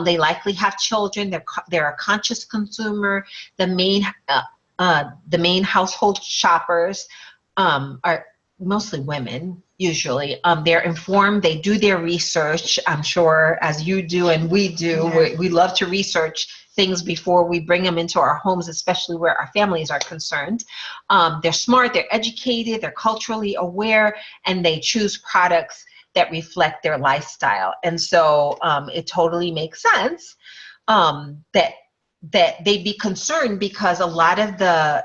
They likely have children. They're a conscious consumer. The main household shoppers are mostly women, usually. They're informed. They do their research, I'm sure, as you do and we do. We love to research things before we bring them into our homes, especially where our families are concerned. They're smart, they're educated, they're culturally aware, and they choose products that reflect their lifestyle. And so it totally makes sense that they'd be concerned, because a lot of the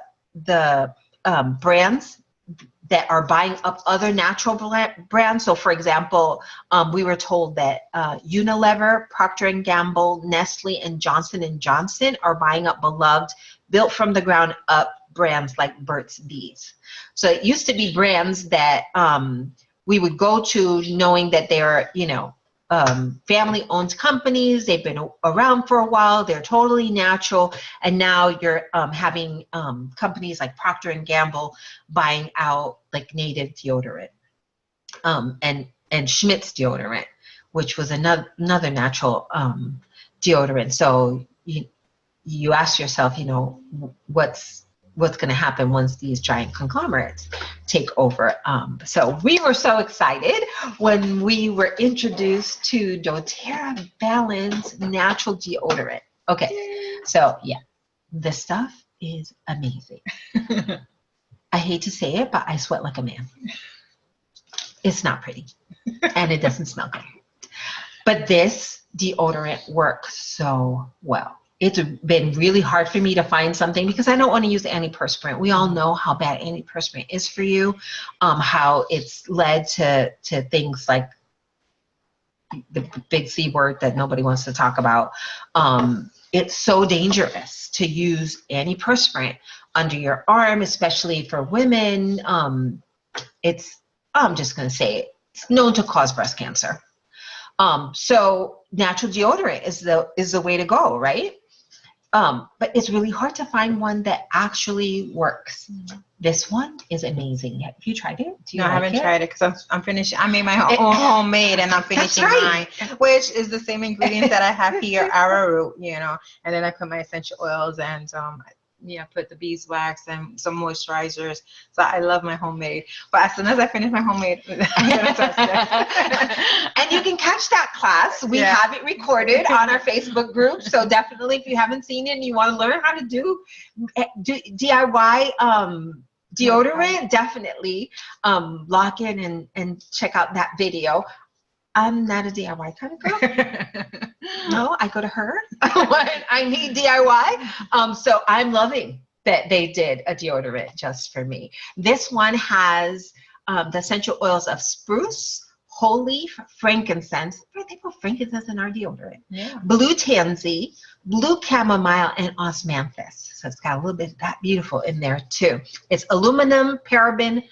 brands that are buying up other natural brands. So for example, we were told that Unilever, Procter & Gamble, Nestle, and Johnson & Johnson are buying up beloved, built from the ground up brands like Burt's Bees. So it used to be brands that we would go to, knowing that they're, you know, family-owned companies. They've been around for a while. They're totally natural. And now you're having companies like Procter & Gamble buying out like Native deodorant, and Schmidt's deodorant, which was another natural deodorant. So you ask yourself, you know, what's going to happen once these giant conglomerates take over. So we were so excited when we were introduced to doTERRA Balance Natural Deodorant. Okay, so yeah, this stuff is amazing. I hate to say it, but I sweat like a man. It's not pretty, and it doesn't smell good. But this deodorant works so well. It's been really hard for me to find something because I don't want to use antiperspirant. We all know how bad antiperspirant is for you, how it's led to things like the big C word that nobody wants to talk about. It's so dangerous to use antiperspirant under your arm, especially for women. I'm just going to say it. It's known to cause breast cancer. So natural deodorant is the way to go, right? But it's really hard to find one that actually works. This one is amazing. Have you tried it? No, I haven't tried it because I'm finishing. I made my own homemade, and I'm finishing mine, which is the same ingredients that I have here, arrowroot, you know, and then I put my essential oils and put the beeswax and some moisturizers. So I love my homemade. But as soon as I finish my homemade, I'm gonna test it. And you can catch that class. We have it recorded on our Facebook group. So definitely, if you haven't seen it and you want to learn how to do DIY deodorant, definitely log in and check out that video. I'm not a DIY kind of girl. No, I go to her when I need DIY. So I'm loving that they did a deodorant just for me. This one has the essential oils of spruce, whole leaf, frankincense. They put frankincense in our deodorant. Yeah. Blue tansy, blue chamomile, and osmanthus. So it's got a little bit of that beautiful in there too. It's aluminum, paraben,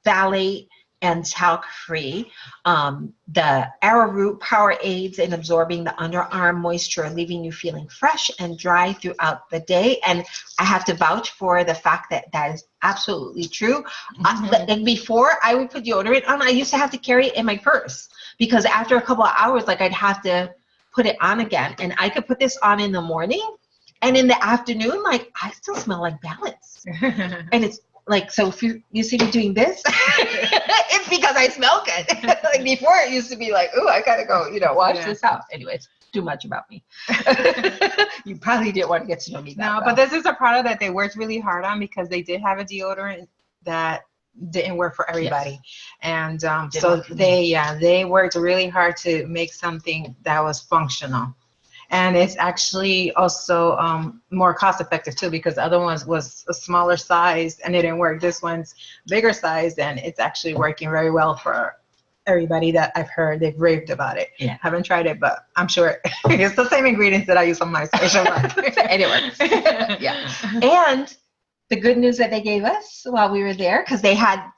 phthalate, and talc-free. The arrowroot power aids in absorbing the underarm moisture, leaving you feeling fresh and dry throughout the day. And I have to vouch for the fact that that is absolutely true. And before I would put deodorant on, I used to have to carry it in my purse because after a couple of hours, like I'd have to put it on again. And I could put this on in the morning, and in the afternoon, like I still smell like Balance. And it's like, so if you see me doing this, it's because I smell good. Like before, it used to be like, oh, I gotta go, wash this out. Anyways, too much about me. You probably didn't want to get to know me that well. But this is a product that they worked really hard on because they did have a deodorant that didn't work for everybody. And so they worked really hard to make something that was functional. And it's actually also more cost effective too, because the other ones was a smaller size and it didn't work. This one's bigger size and it's actually working very well for everybody that I've heard. They've raved about it. Yeah. Haven't tried it, but I'm sure it's the same ingredients that I use on my facial wash. Anyway, yeah. And the good news that they gave us while we were there, because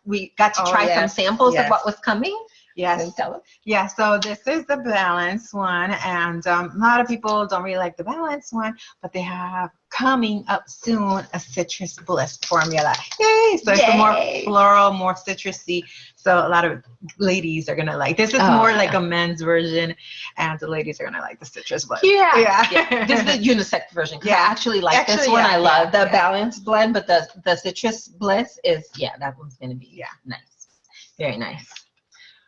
we got to try some samples of what was coming. Yes. Yeah, so this is the Balance one, and a lot of people don't really like the Balance one, but they have coming up soon a Citrus Bliss formula. Yay! So it's a more floral, more citrusy. So a lot of ladies are gonna like this. Is more like a men's version, and the ladies are gonna like the Citrus Bliss. Yeah. This is the unisex version. I actually like this one. I love the Balance blend, but the Citrus Bliss is that one's gonna be nice, very nice.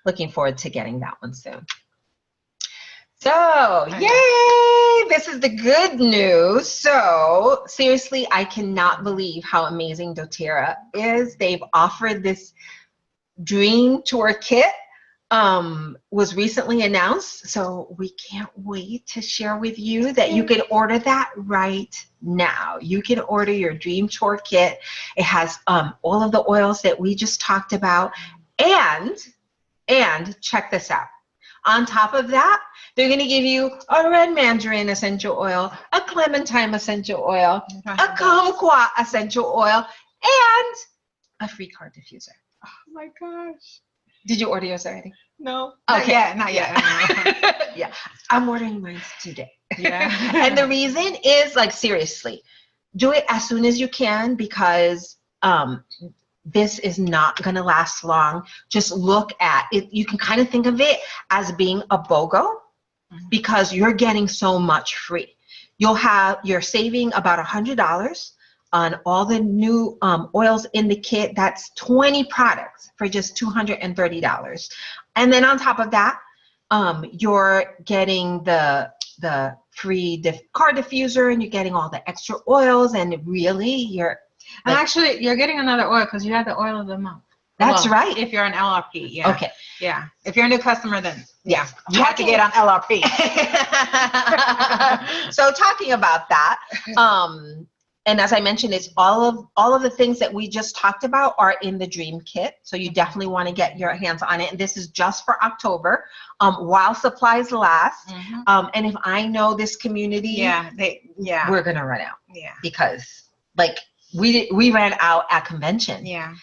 Looking forward to getting that one soon. So, yay! This is the good news. So, seriously, I cannot believe how amazing doTERRA is. They've offered this Dream Tour Kit, was recently announced. So, we can't wait to share with you that you can order that right now. You can order your Dream Tour Kit. It has all of the oils that we just talked about. And check this out. On top of that, they're going to give you a red mandarin essential oil, a clementine essential oil, a kumquat essential oil, and a free card diffuser. Oh my gosh. Did you order yours already? No. Okay. Not yet. Yeah. I'm ordering mine today. Yeah. And the reason is, like, seriously, do it as soon as you can, because this is not going to last long. Just look at it. You can kind of think of it as being a BOGO, because you're getting so much free. You're saving about $100 on all the new oils in the kit. That's 20 products for just $230. And then on top of that, you're getting the free car diffuser, and you're getting all the extra oils, and really you're and actually you're getting another oil because you have the oil of the month. That's right. If you're on LRP, yeah. Okay. Yeah. If you're a new customer, then yeah, you have to get on LRP. So talking about that, and as I mentioned, it's all of the things that we just talked about are in the Dream Kit. So you definitely want to get your hands on it. And this is just for October, while supplies last. And if I know this community, we're gonna run out. Yeah. Because like we ran out at convention. Yeah.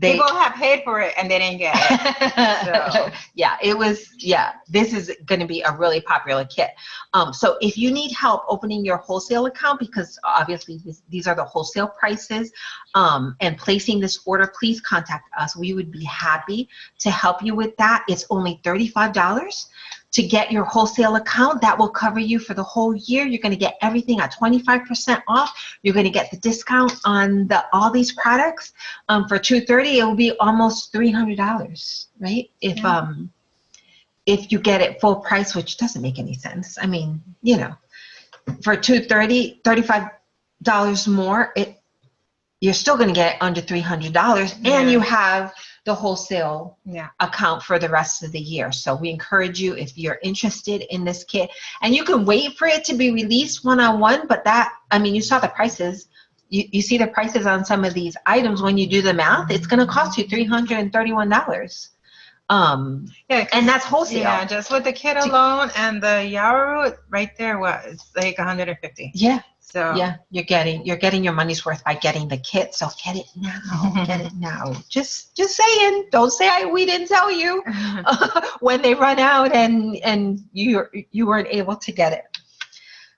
People have paid for it and they didn't get it. So. This is going to be a really popular kit. So if you need help opening your wholesale account, because obviously these are the wholesale prices, and placing this order, please contact us. We would be happy to help you with that. It's only $35 to get your wholesale account. That will cover you for the whole year. You're going to get everything at 25% off. You're going to get the discount on all these products. For $230, it will be almost $300, right? If you get it full price, which doesn't make any sense. I mean, for $230, $35 more, you're still going to get it under $300, and you have the wholesale account for the rest of the year. So we encourage you, if you're interested in this kit, and you can wait for it to be released one-on-one, but you saw the prices. You see the prices on some of these items. When you do the math, it's going to cost you $331. And that's wholesale. Yeah, just with the kit alone and the Yaru right there, it's like $150. Yeah. So yeah, you're getting your money's worth by getting the kit. So get it now. Get it now. Just saying. Don't say we didn't tell you when they run out and you weren't able to get it.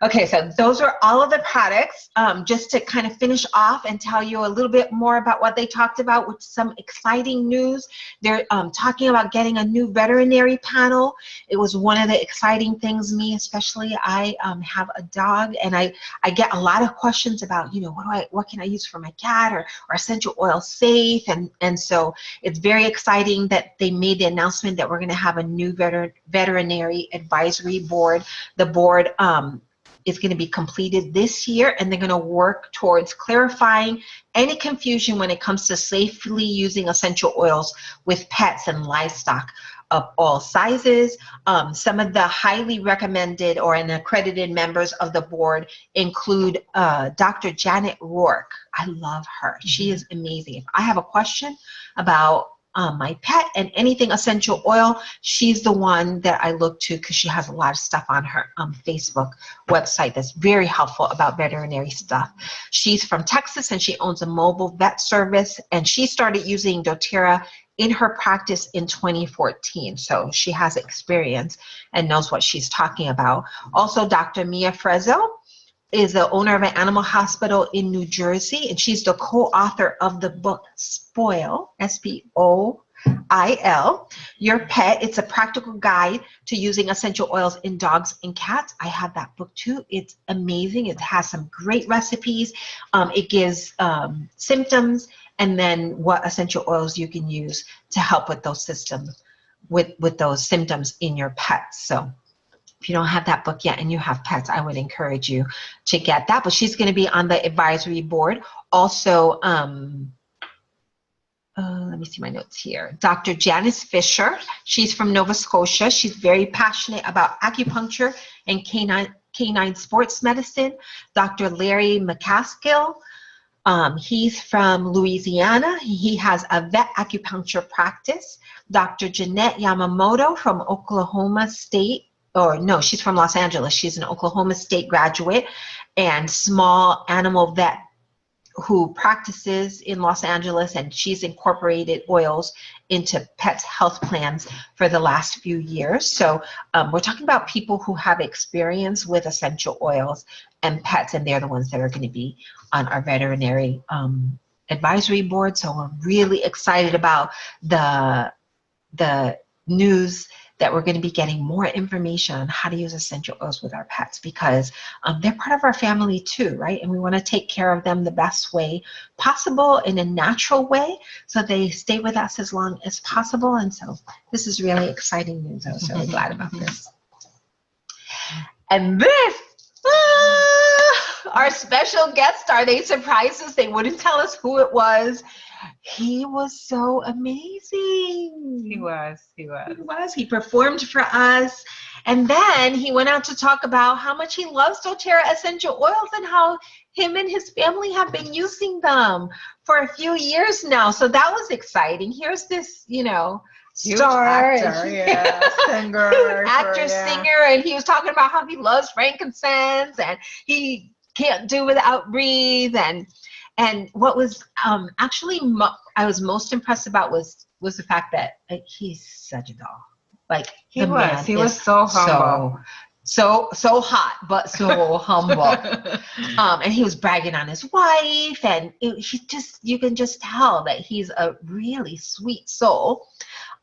Okay, so those are all of the products. Just to kind of finish off and tell you a little bit more about what they talked about with some exciting news. They're talking about getting a new veterinary panel. It was one of the exciting things, especially. I have a dog, and I get a lot of questions about, what can I use for my cat, or essential oil safe, and so it's very exciting that they made the announcement that we're going to have a new veterinary advisory board. The board is going to be completed this year, and they're going to work towards clarifying any confusion when it comes to safely using essential oils with pets and livestock of all sizes. Some of the highly recommended or accredited members of the board include Dr. Janet Rourke. I love her. She is amazing. If I have a question about my pet and anything essential oil, she's the one that I look to, because she has a lot of stuff on her Facebook website that's very helpful about veterinary stuff. She's from Texas, and she owns a mobile vet service, and she started using doTERRA in her practice in 2014. So she has experience and knows what she's talking about. Also, Dr. Mia Frezzo is the owner of an animal hospital in New Jersey, and she's the co-author of the book Spoil, S-P-O-I-L, Your Pet. It's a practical guide to using essential oils in dogs and cats. I have that book too. It's amazing. It has some great recipes. It gives symptoms, and then what essential oils you can use to help with those systems, with those symptoms in your pets. So if you don't have that book yet and you have pets, I would encourage you to get that. But she's going to be on the advisory board. Also, let me see my notes here. Dr. Janice Fisher, she's from Nova Scotia. She's very passionate about acupuncture and canine sports medicine. Dr. Larry McCaskill, he's from Louisiana. He has a vet acupuncture practice. Dr. Jeanette Yamamoto from Oklahoma State. She's from Los Angeles. She's an Oklahoma State graduate and small animal vet who practices in Los Angeles, and she's incorporated oils into pets' health plans for the last few years. So we're talking about people who have experience with essential oils and pets, and they're the ones that are going to be on our veterinary advisory board. So we're really excited about the news that we're going to be getting more information on how to use essential oils with our pets, because they're part of our family too, right? And we want to take care of them the best way possible, in a natural way, so they stay with us as long as possible. And so this is really exciting news. I was really glad about this. And this, our special guest star, they surprised us. They wouldn't tell us who it was. He was so amazing. He was. He performed for us. And then he went out to talk about how much he loves doTERRA essential oils and how him and his family have been using them for a few years now. So that was exciting. Here's this, star, actor, singer, and he was talking about how he loves frankincense and he can't do without breathe. And what was actually I was most impressed about was the fact that he's such a doll. Like he was so humble. So hot, but so humble. And he was bragging on his wife, and you can just tell that he's a really sweet soul.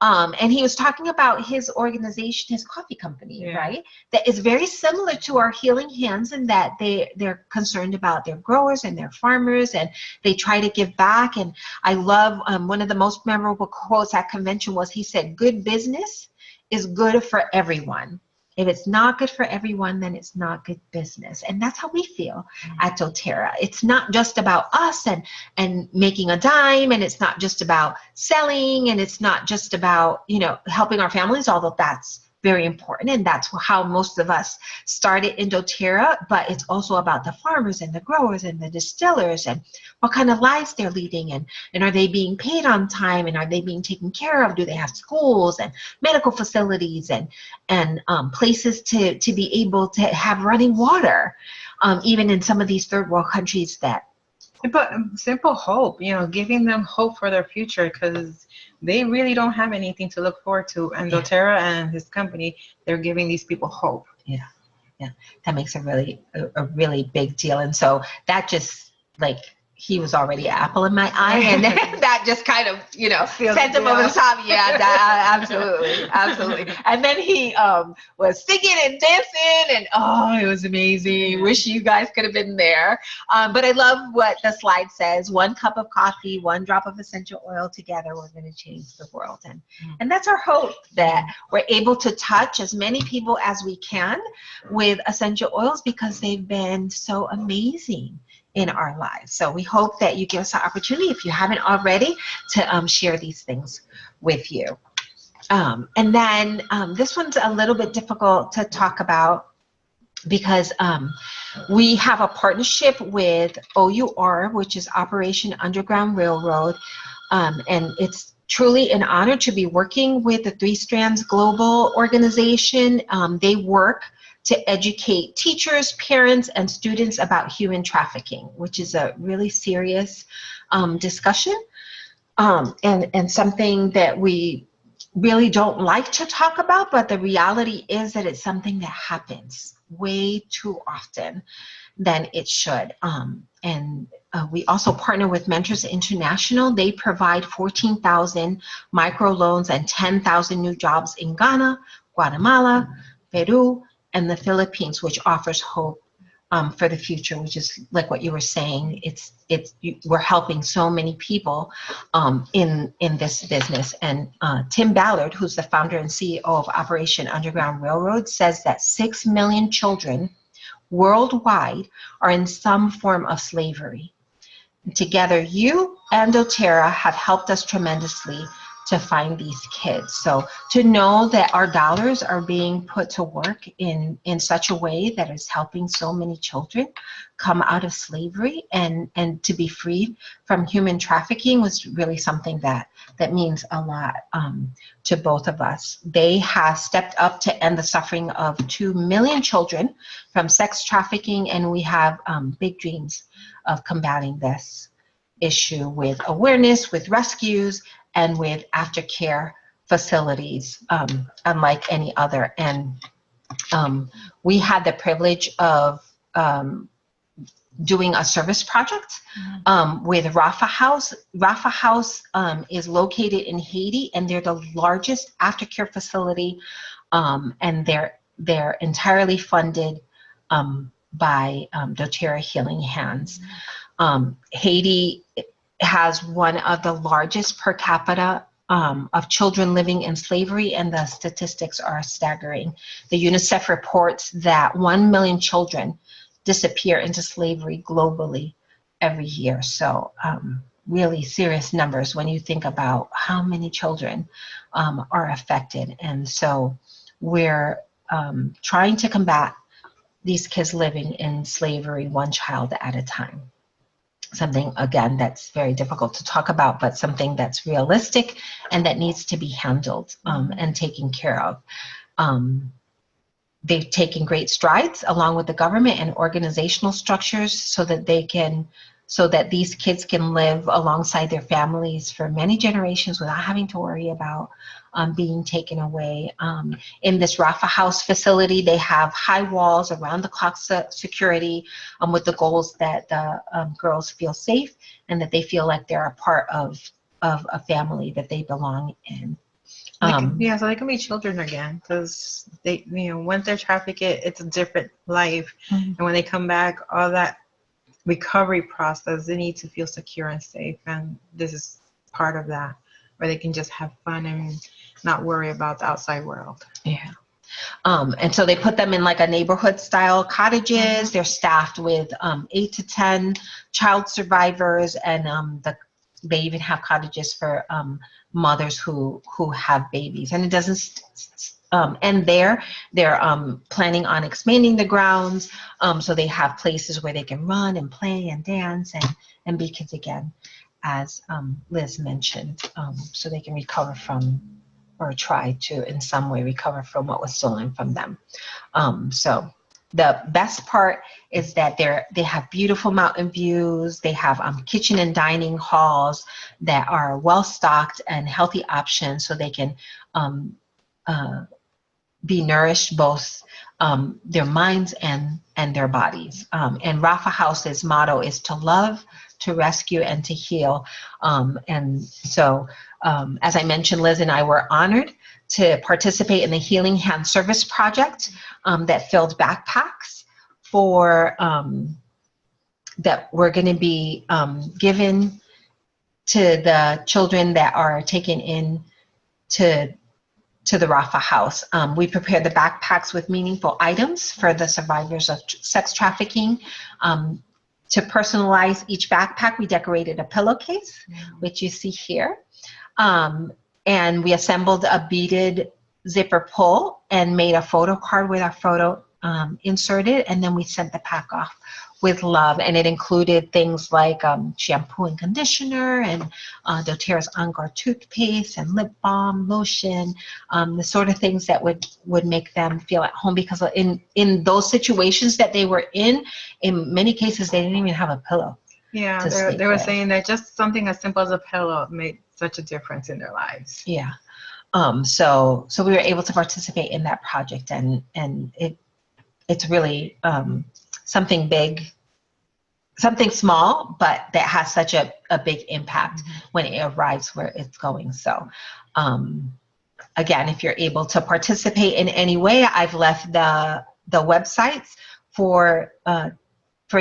And he was talking about his organization, his coffee company, right? That is very similar to our Healing Hands, in that they're concerned about their growers and their farmers, and they try to give back. And I love one of the most memorable quotes at convention was, he said, "Good business is good for everyone. If it's not good for everyone, then it's not good business." And that's how we feel at doTERRA. It's not just about us and making a dime, and it's not just about selling, and it's not just about, helping our families, although that's very important, and that's how most of us started in doTERRA. But it's also about the farmers and the growers and the distillers, and what kind of lives they're leading, and are they being paid on time, and are they being taken care of? Do they have schools and medical facilities and places to be able to have running water, even in some of these third world countries that. But simple hope, giving them hope for their future, because they really don't have anything to look forward to. And doTERRA and his company, they're giving these people hope. Yeah, that makes a really big deal. And so that just, like, he was already an apple in my eye, and that just kind of, sent him over the top. Yeah, absolutely. And then he was singing and dancing, and it was amazing. Wish you guys could have been there. But I love what the slide says: 1 cup of coffee, 1 drop of essential oil, together we're going to change the world. And that's our hope, that we're able to touch as many people as we can with essential oils, because they've been so amazing in our lives. So we hope that you give us an opportunity, if you haven't already, to share these things with you. And then this one's a little bit difficult to talk about, because we have a partnership with OUR, which is Operation Underground Railroad, and it's truly an honor to be working with the 3 Strands Global organization. They work to educate teachers, parents, and students about human trafficking, which is a really serious discussion, and something that we really don't like to talk about, but the reality is that it's something that happens way too often than it should. And we also partner with Mentors International. They provide 14,000 microloans and 10,000 new jobs in Ghana, Guatemala, Peru, and the Philippines, which offers hope for the future, which is like what you were saying. We're helping so many people in this business. And Tim Ballard, who's the founder and CEO of Operation Underground Railroad, says that 6 million children worldwide are in some form of slavery. Together, you and doTERRA have helped us tremendously to find these kids. So to know that our dollars are being put to work in such a way that is helping so many children come out of slavery and to be freed from human trafficking was really something that means a lot to both of us. They have stepped up to end the suffering of 2 million children from sex trafficking, and we have big dreams of combating this issue with awareness, with rescues, and with aftercare facilities, unlike any other. And we had the privilege of doing a service project with Rafa House. Rafa House is located in Haiti, and they're the largest aftercare facility, and they're entirely funded by doTERRA Healing Hands. Haiti has one of the largest per capita of children living in slavery, and the statistics are staggering. The UNICEF reports that 1 million children disappear into slavery globally every year. So really serious numbers when you think about how many children are affected. And so we're trying to combat these kids living in slavery one child at a time. Something, again, that's very difficult to talk about, but something that's realistic and that needs to be handled and taken care of. They've taken great strides along with the government and organizational structures so that these kids can live alongside their families for many generations without having to worry about being taken away. In this Rafa House facility, they have high walls, around the clock security, with the goals that the girls feel safe and that they feel like they're a part of a family that they belong in. So they can be children again, because they, once they're trafficked, it's a different life. And when they come back, all that recovery process, they need to feel secure and safe. And this is part of that, where they can just have fun and not worry about the outside world. Yeah. And so they put them in like a neighborhood style cottages. They're staffed with 8 to 10 child survivors, and they even have cottages for mothers who have babies. And it doesn't end there. They're planning on expanding the grounds, so they have places where they can run and play and dance and be kids again, as Liz mentioned, so they can recover from, or try to in some way recover from, what was stolen from them. So the best part is that they have beautiful mountain views. They have kitchen and dining halls that are well stocked and healthy options, so they can be nourished, both their minds and their bodies. And Rafa House's motto is to love, to rescue, and to heal. And so, as I mentioned, Liz and I were honored to participate in the Healing Hand Service Project that filled backpacks for that were going to be given to the children that are taken in to the Rafa House. We prepared the backpacks with meaningful items for the survivors of sex trafficking. To personalize each backpack, we decorated a pillowcase, which you see here. And we assembled a beaded zipper pull and made a photo card with our photo inserted, and then we sent the pack off with love. And it included things like shampoo and conditioner, and doTERRA's On Guard toothpaste and lip balm, lotion, the sort of things that would make them feel at home, because in those situations that they were in many cases, they didn't even have a pillow. Yeah, they were saying that just something as simple as a pillow made such a difference in their lives. Yeah. So we were able to participate in that project, and it's really something big, something small, but that has such a big impact when it arrives where it's going. So again, if you're able to participate in any way, I've left the websites for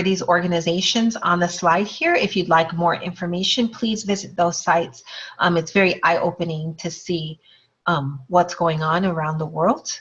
these organizations on the slide here. If you'd like more information, please visit those sites. It's very eye-opening to see what's going on around the world.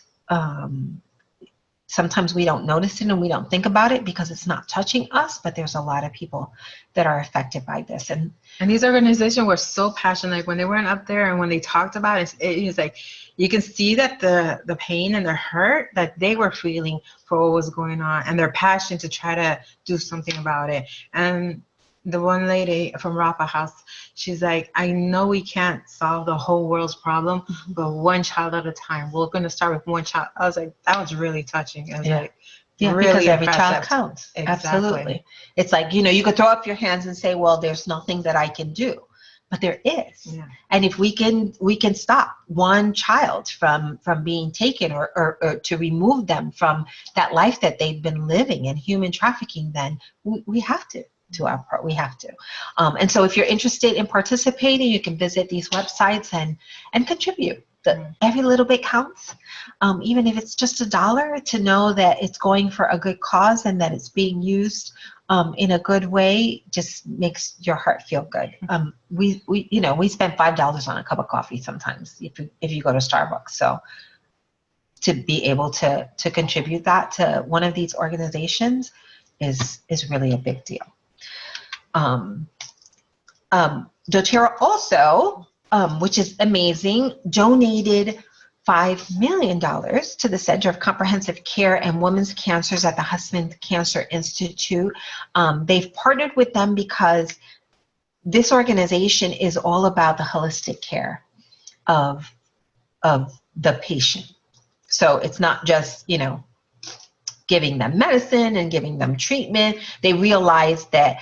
sometimes we don't notice it and we don't think about it because it's not touching us, but there's a lot of people that are affected by this. And these organizations were so passionate. Like when they weren't up there and when they talked about it, it's like you can see that the pain and the hurt that they were feeling for what was going on, and their passion to try to do something about it. And the one lady from Rafa House, she's like, I know we can't solve the whole world's problem, but one child at a time. We're going to start with one child. I was like, that was really touching. I was like, really because every impressive. Child counts. Exactly. Absolutely. It's like, you could throw up your hands and say, well, there's nothing that I can do. But there is. Yeah. And if we can stop one child from being taken or to remove them from that life that they've been living in human trafficking, then we have to. To our part, we have to. And so if you're interested in participating, you can visit these websites and contribute. Every little bit counts, even if it's just $1, to know that it's going for a good cause and that it's being used in a good way just makes your heart feel good. We spend $5 on a cup of coffee sometimes if you go to Starbucks. So to be able to contribute that to one of these organizations is really a big deal. doTERRA also, which is amazing, donated $5 million to the Center of Comprehensive Care and Women's Cancers at the Huntsman Cancer Institute. They've partnered with them because this organization is all about the holistic care of the patient. So it's not just, giving them medicine and giving them treatment. They realize that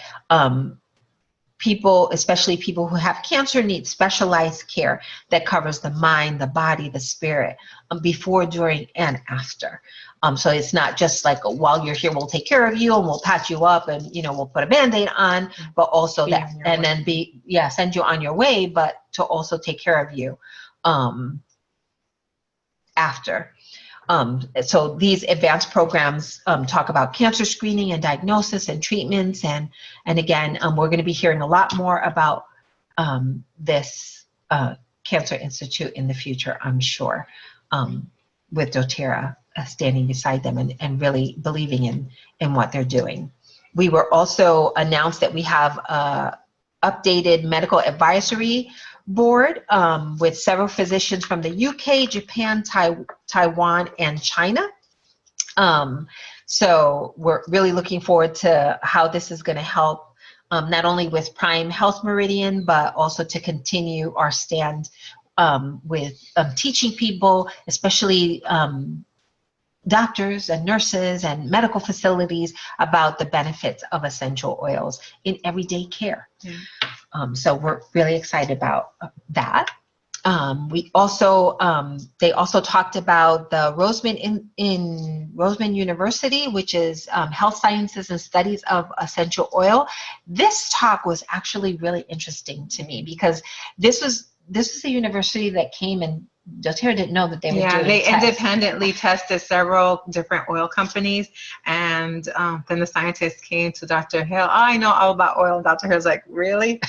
people, especially people who have cancer, need specialized care that covers the mind, the body, the spirit, before, during, and after. So it's not just like, while you're here, we'll take care of you and we'll patch you up and, we'll put a Band-Aid on, but also that, and then send you on your way, but to also take care of you after. So these advanced programs talk about cancer screening and diagnosis and treatments. And again, we're going to be hearing a lot more about this Cancer Institute in the future, I'm sure, with doTERRA standing beside them and really believing in what they're doing. We were also announced that we have updated medical advisory board with several physicians from the UK, Japan, Taiwan, and China. So we're really looking forward to how this is going to help not only with Prime Health Meridian, but also to continue our stand with teaching people, especially doctors and nurses and medical facilities, about the benefits of essential oils in everyday care. Yeah. So we're really excited about that. We also, they also talked about the Roseman in Roseman University, which is Health Sciences and Studies of Essential Oil. This talk was actually really interesting to me because this was a university that came and doTERRA didn't know that they were doing they tests. Independently tested several different oil companies, and then the scientists came to Dr. Hill. I know all about oil, and Dr. Hill's like, really?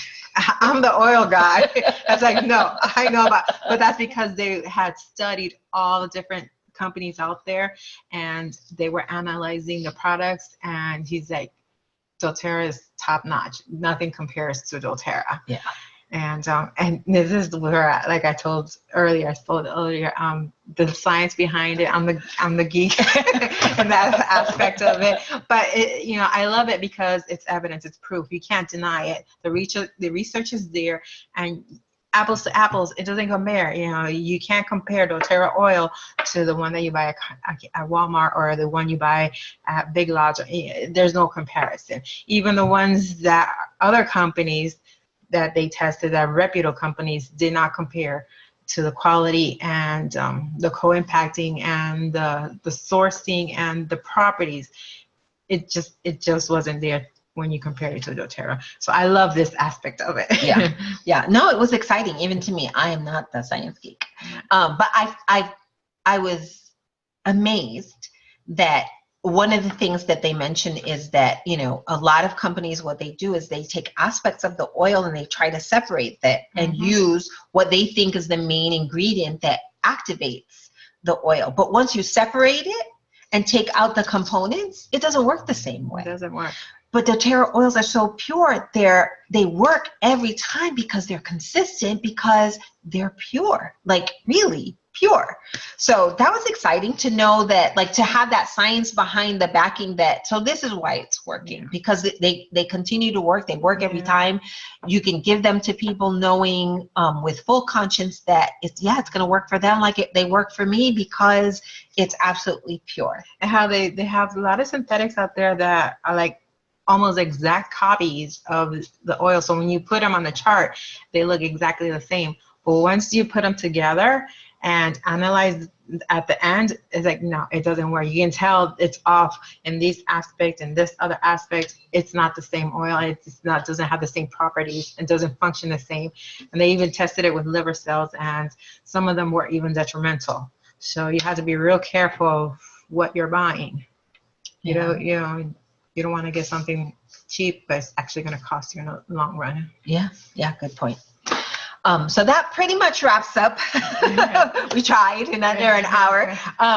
I'm the oil guy. I was like, no, I know about, but that's because they had studied all the different companies out there, and they were analyzing the products, and he's like, doTERRA is top notch. Nothing compares to doTERRA. Yeah. And this is where, like I told earlier, the science behind it. I'm the geek in that aspect of it. But I love it because it's evidence, it's proof. You can't deny it. The research is there, and apples to apples, it doesn't compare. You can't compare doTERRA oil to the one that you buy at Walmart or the one you buy at Big Lots. There's no comparison. Even the ones that other companies that they tested, that reputable companies, did not compare to the quality and the co-impacting and the sourcing and the properties. It just wasn't there when you compare it to doTERRA. So I love this aspect of it. Yeah. No, it was exciting even to me. I am not the science geek, but I was amazed that one of the things that they mentioned is that, a lot of companies, what they do is they take aspects of the oil and they try to separate that and use what they think is the main ingredient that activates the oil. But once you separate it and take out the components, it doesn't work the same way. It doesn't work. But doTERRA oils are so pure, they work every time because they're consistent, because they're pure, like really pure. So that was exciting to know that, like, to have that science behind the backing that, so this is why it's working, because they continue to work. They work every time. You can give them to people knowing with full conscience that it's going to work for them like they work for me, because it's absolutely pure. And how they have a lot of synthetics out there that are like almost exact copies of the oil. So when you put them on the chart, they look exactly the same. But once you put them together and analyze at the end, it's like, no, it doesn't work. You can tell it's off in these aspects and this other aspect. It's not the same oil. It's not, doesn't have the same properties and doesn't function the same. And they even tested it with liver cells, and some of them were even detrimental. So you have to be real careful what you're buying. You don't want to get something cheap, but it's actually going to cost you in the long run. Yeah, good point. So that pretty much wraps up. We tried in under an hour.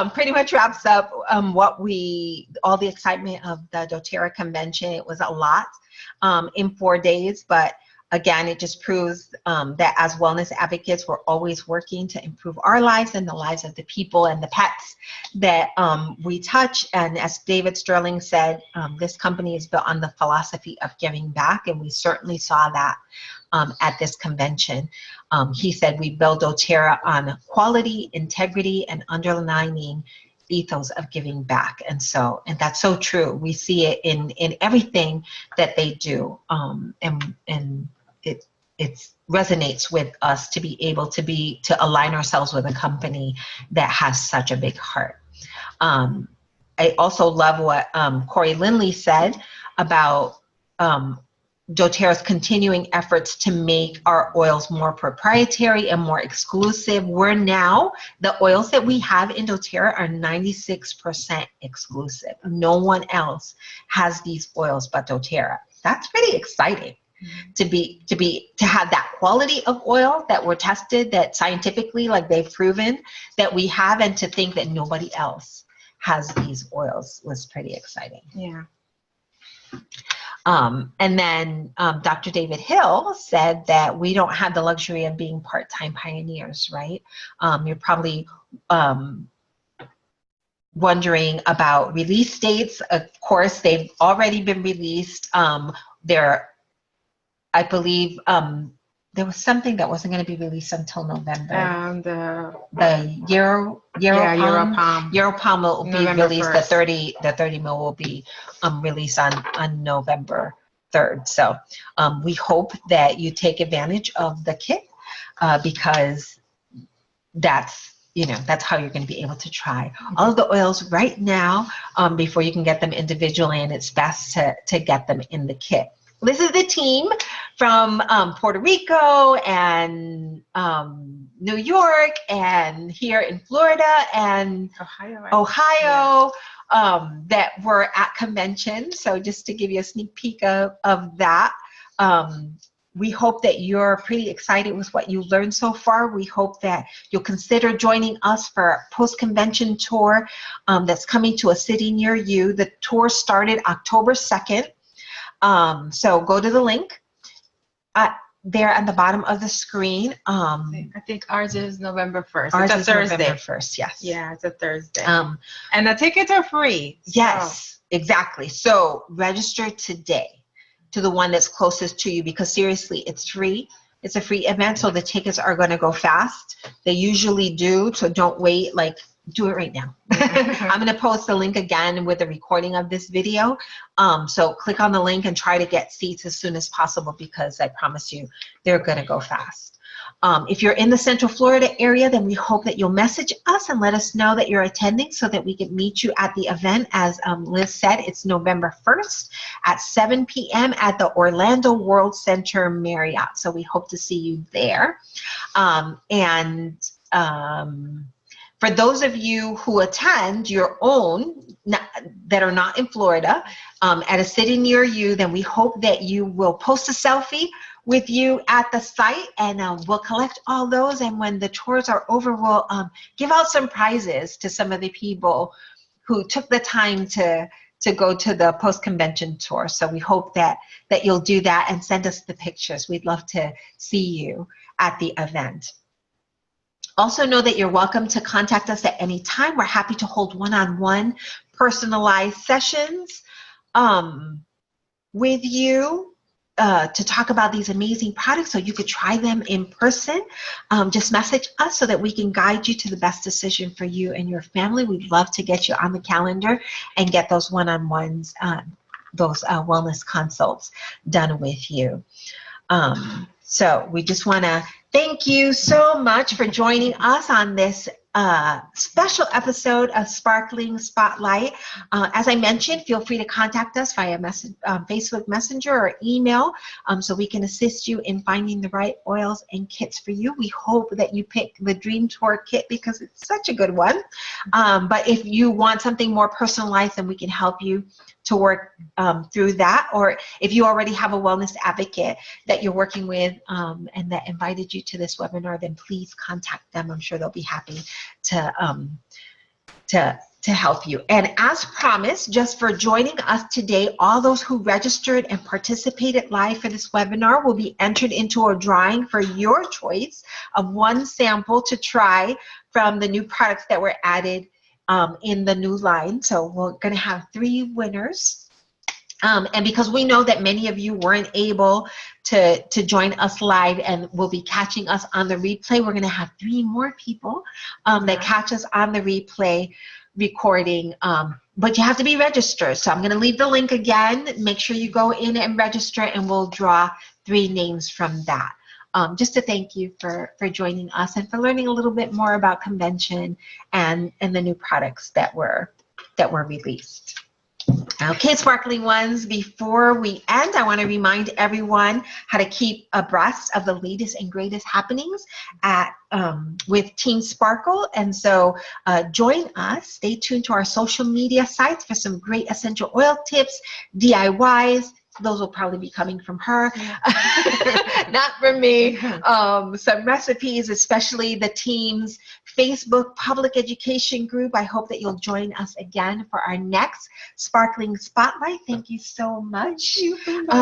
Pretty much wraps up all the excitement of the doTERRA convention. It was a lot in 4 days, but again, it just proves that as wellness advocates, we're always working to improve our lives and the lives of the people and the pets that we touch. And as David Sterling said, this company is built on the philosophy of giving back, and we certainly saw that at this convention. He said we build doTERRA on quality, integrity, and underlining ethos of giving back. And that's so true. We see it in everything that they do. And it resonates with us to be able to align ourselves with a company that has such a big heart. I also love what Corey Lindley said about doTERRA's continuing efforts to make our oils more proprietary and more exclusive. The oils that we have in doTERRA are 96% exclusive. No one else has these oils but doTERRA. That's pretty exciting. To have that quality of oil that were tested, that scientifically, like they've proven that we have, and to think that nobody else has these oils was pretty exciting. Yeah. And then Dr. David Hill said that we don't have the luxury of being part-time pioneers, right? You're probably wondering about release dates. Of course, they've already been released. I believe there was something that wasn't going to be released until November. The Europalm will be November released. 1st. The 30 mil will be released on November 3rd. So we hope that you take advantage of the kit because that's how you're going to be able to try all of the oils right now before you can get them individually, and it's best to get them in the kit. This is the team from Puerto Rico and New York and here in Florida and Ohio that were at convention. So just to give you a sneak peek of that, we hope that you're pretty excited with what you learned so far. We hope that you'll consider joining us for a post-convention tour that's coming to a city near you. The tour started October 2nd. So go to the link there at the bottom of the screen. I think ours is November 1st. Ours it's a is Thursday. November 1st, yes. Yeah, it's a Thursday. And the tickets are free. Yes, exactly. So register today to the one that's closest to you, because seriously, it's free. It's a free event, so the tickets are going to go fast. They usually do, so don't wait. Do it right now. I'm going to post the link again with a recording of this video. So click on the link and try to get seats as soon as possible, because I promise you they're going to go fast. If you're in the Central Florida area, then we hope that you'll message us and let us know that you're attending so that we can meet you at the event. As Liz said, it's November 1st at 7 p.m. at the Orlando World Center Marriott. So we hope to see you there. For those of you who attend your own that are not in Florida at a city near you, then we hope that you will post a selfie with you at the site, and we'll collect all those. And when the tours are over, we'll give out some prizes to some of the people took the time to go to the post-convention tour. So we hope that you'll do that and send us the pictures. We'd love to see you at the event. Also know that you're welcome to contact us at any time. We're happy to hold one-on-one personalized sessions with you to talk about these amazing products so you could try them in person. Just message us so that we can guide you to the best decision for you and your family. We'd love to get you on the calendar and get those one-on-ones, those wellness consults done with you. So we just want to thank you so much for joining us on this special episode of Sparkling Spotlight. As I mentioned, feel free to contact us via Facebook Messenger or email so we can assist you in finding the right oils and kits for you. We hope that you pick the Dream Tour kit because it's such a good one. But if you want something more personalized, then we can help you to work through that. Or if you already have a wellness advocate that you're working with and that invited you to this webinar, then please contact them. I'm sure they'll be happy to help you. And as promised, just for joining us today, all those who registered and participated live for this webinar will be entered into a drawing for your choice of one sample to try from the new products that were added in the new line. So we're going to have 3 winners. And because we know that many of you weren't able to join us live and will be catching us on the replay, we're going to have 3 more people that catch us on the replay recording. But you have to be registered. So I'm going to leave the link again. Make sure you go in and register, and we'll draw 3 names from that. Just to thank you for joining us and for learning a little bit more about convention and the new products that were released. Okay, sparkling ones, before we end, I want to remind everyone how to keep abreast of the latest and greatest happenings with Team Sparkle. And so join us. Stay tuned to our social media sites for some great essential oil tips, DIYs. Those will probably be coming from her, not from me. Some recipes, especially the team's Facebook public education group. I hope that you'll join us again for our next Sparkling Spotlight. Thank you so much,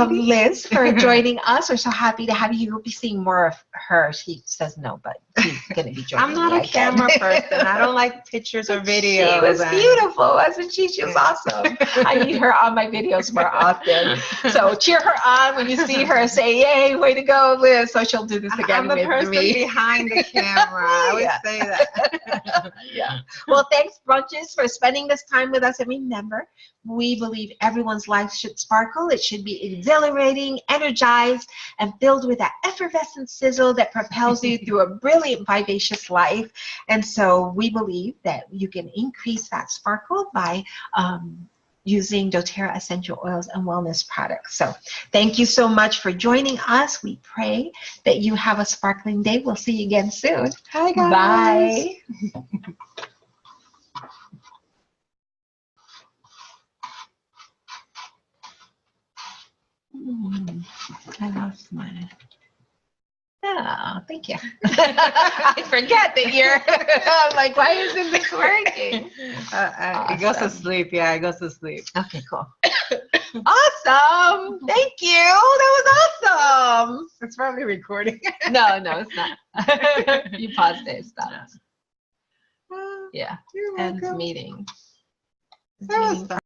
Liz, for joining us. We're so happy to have you. You'll be seeing more of her. She says no, but she's going to be joining I'm not a camera person. I don't like pictures or videos. She was beautiful, wasn't she? She was awesome. I need her on my videos more often. So cheer her on when you see her. Say, yay, way to go, Liz. So she'll do this again with me. I'm the person behind the camera. I always say that. Yeah. Well, thanks, Brunches, for spending this time with us. And remember, we believe everyone's life should sparkle. It should be exhilarating, energized, and filled with that effervescent sizzle that propels you through a brilliant, vivacious life. And so we believe that you can increase that sparkle by using doTERRA essential oils and wellness products. So thank you so much for joining us. We pray that you have a sparkling day. We'll see you again soon. Hi, guys. Bye. I lost mine. Oh, thank you. I forget that you're, I'm like, why isn't this working? It goes to sleep. Yeah, it goes to sleep. Okay, cool. Awesome. Thank you. That was awesome. It's probably recording. No, it's not. You paused it. Stop. Yeah. You're End welcome. meeting. That was fun.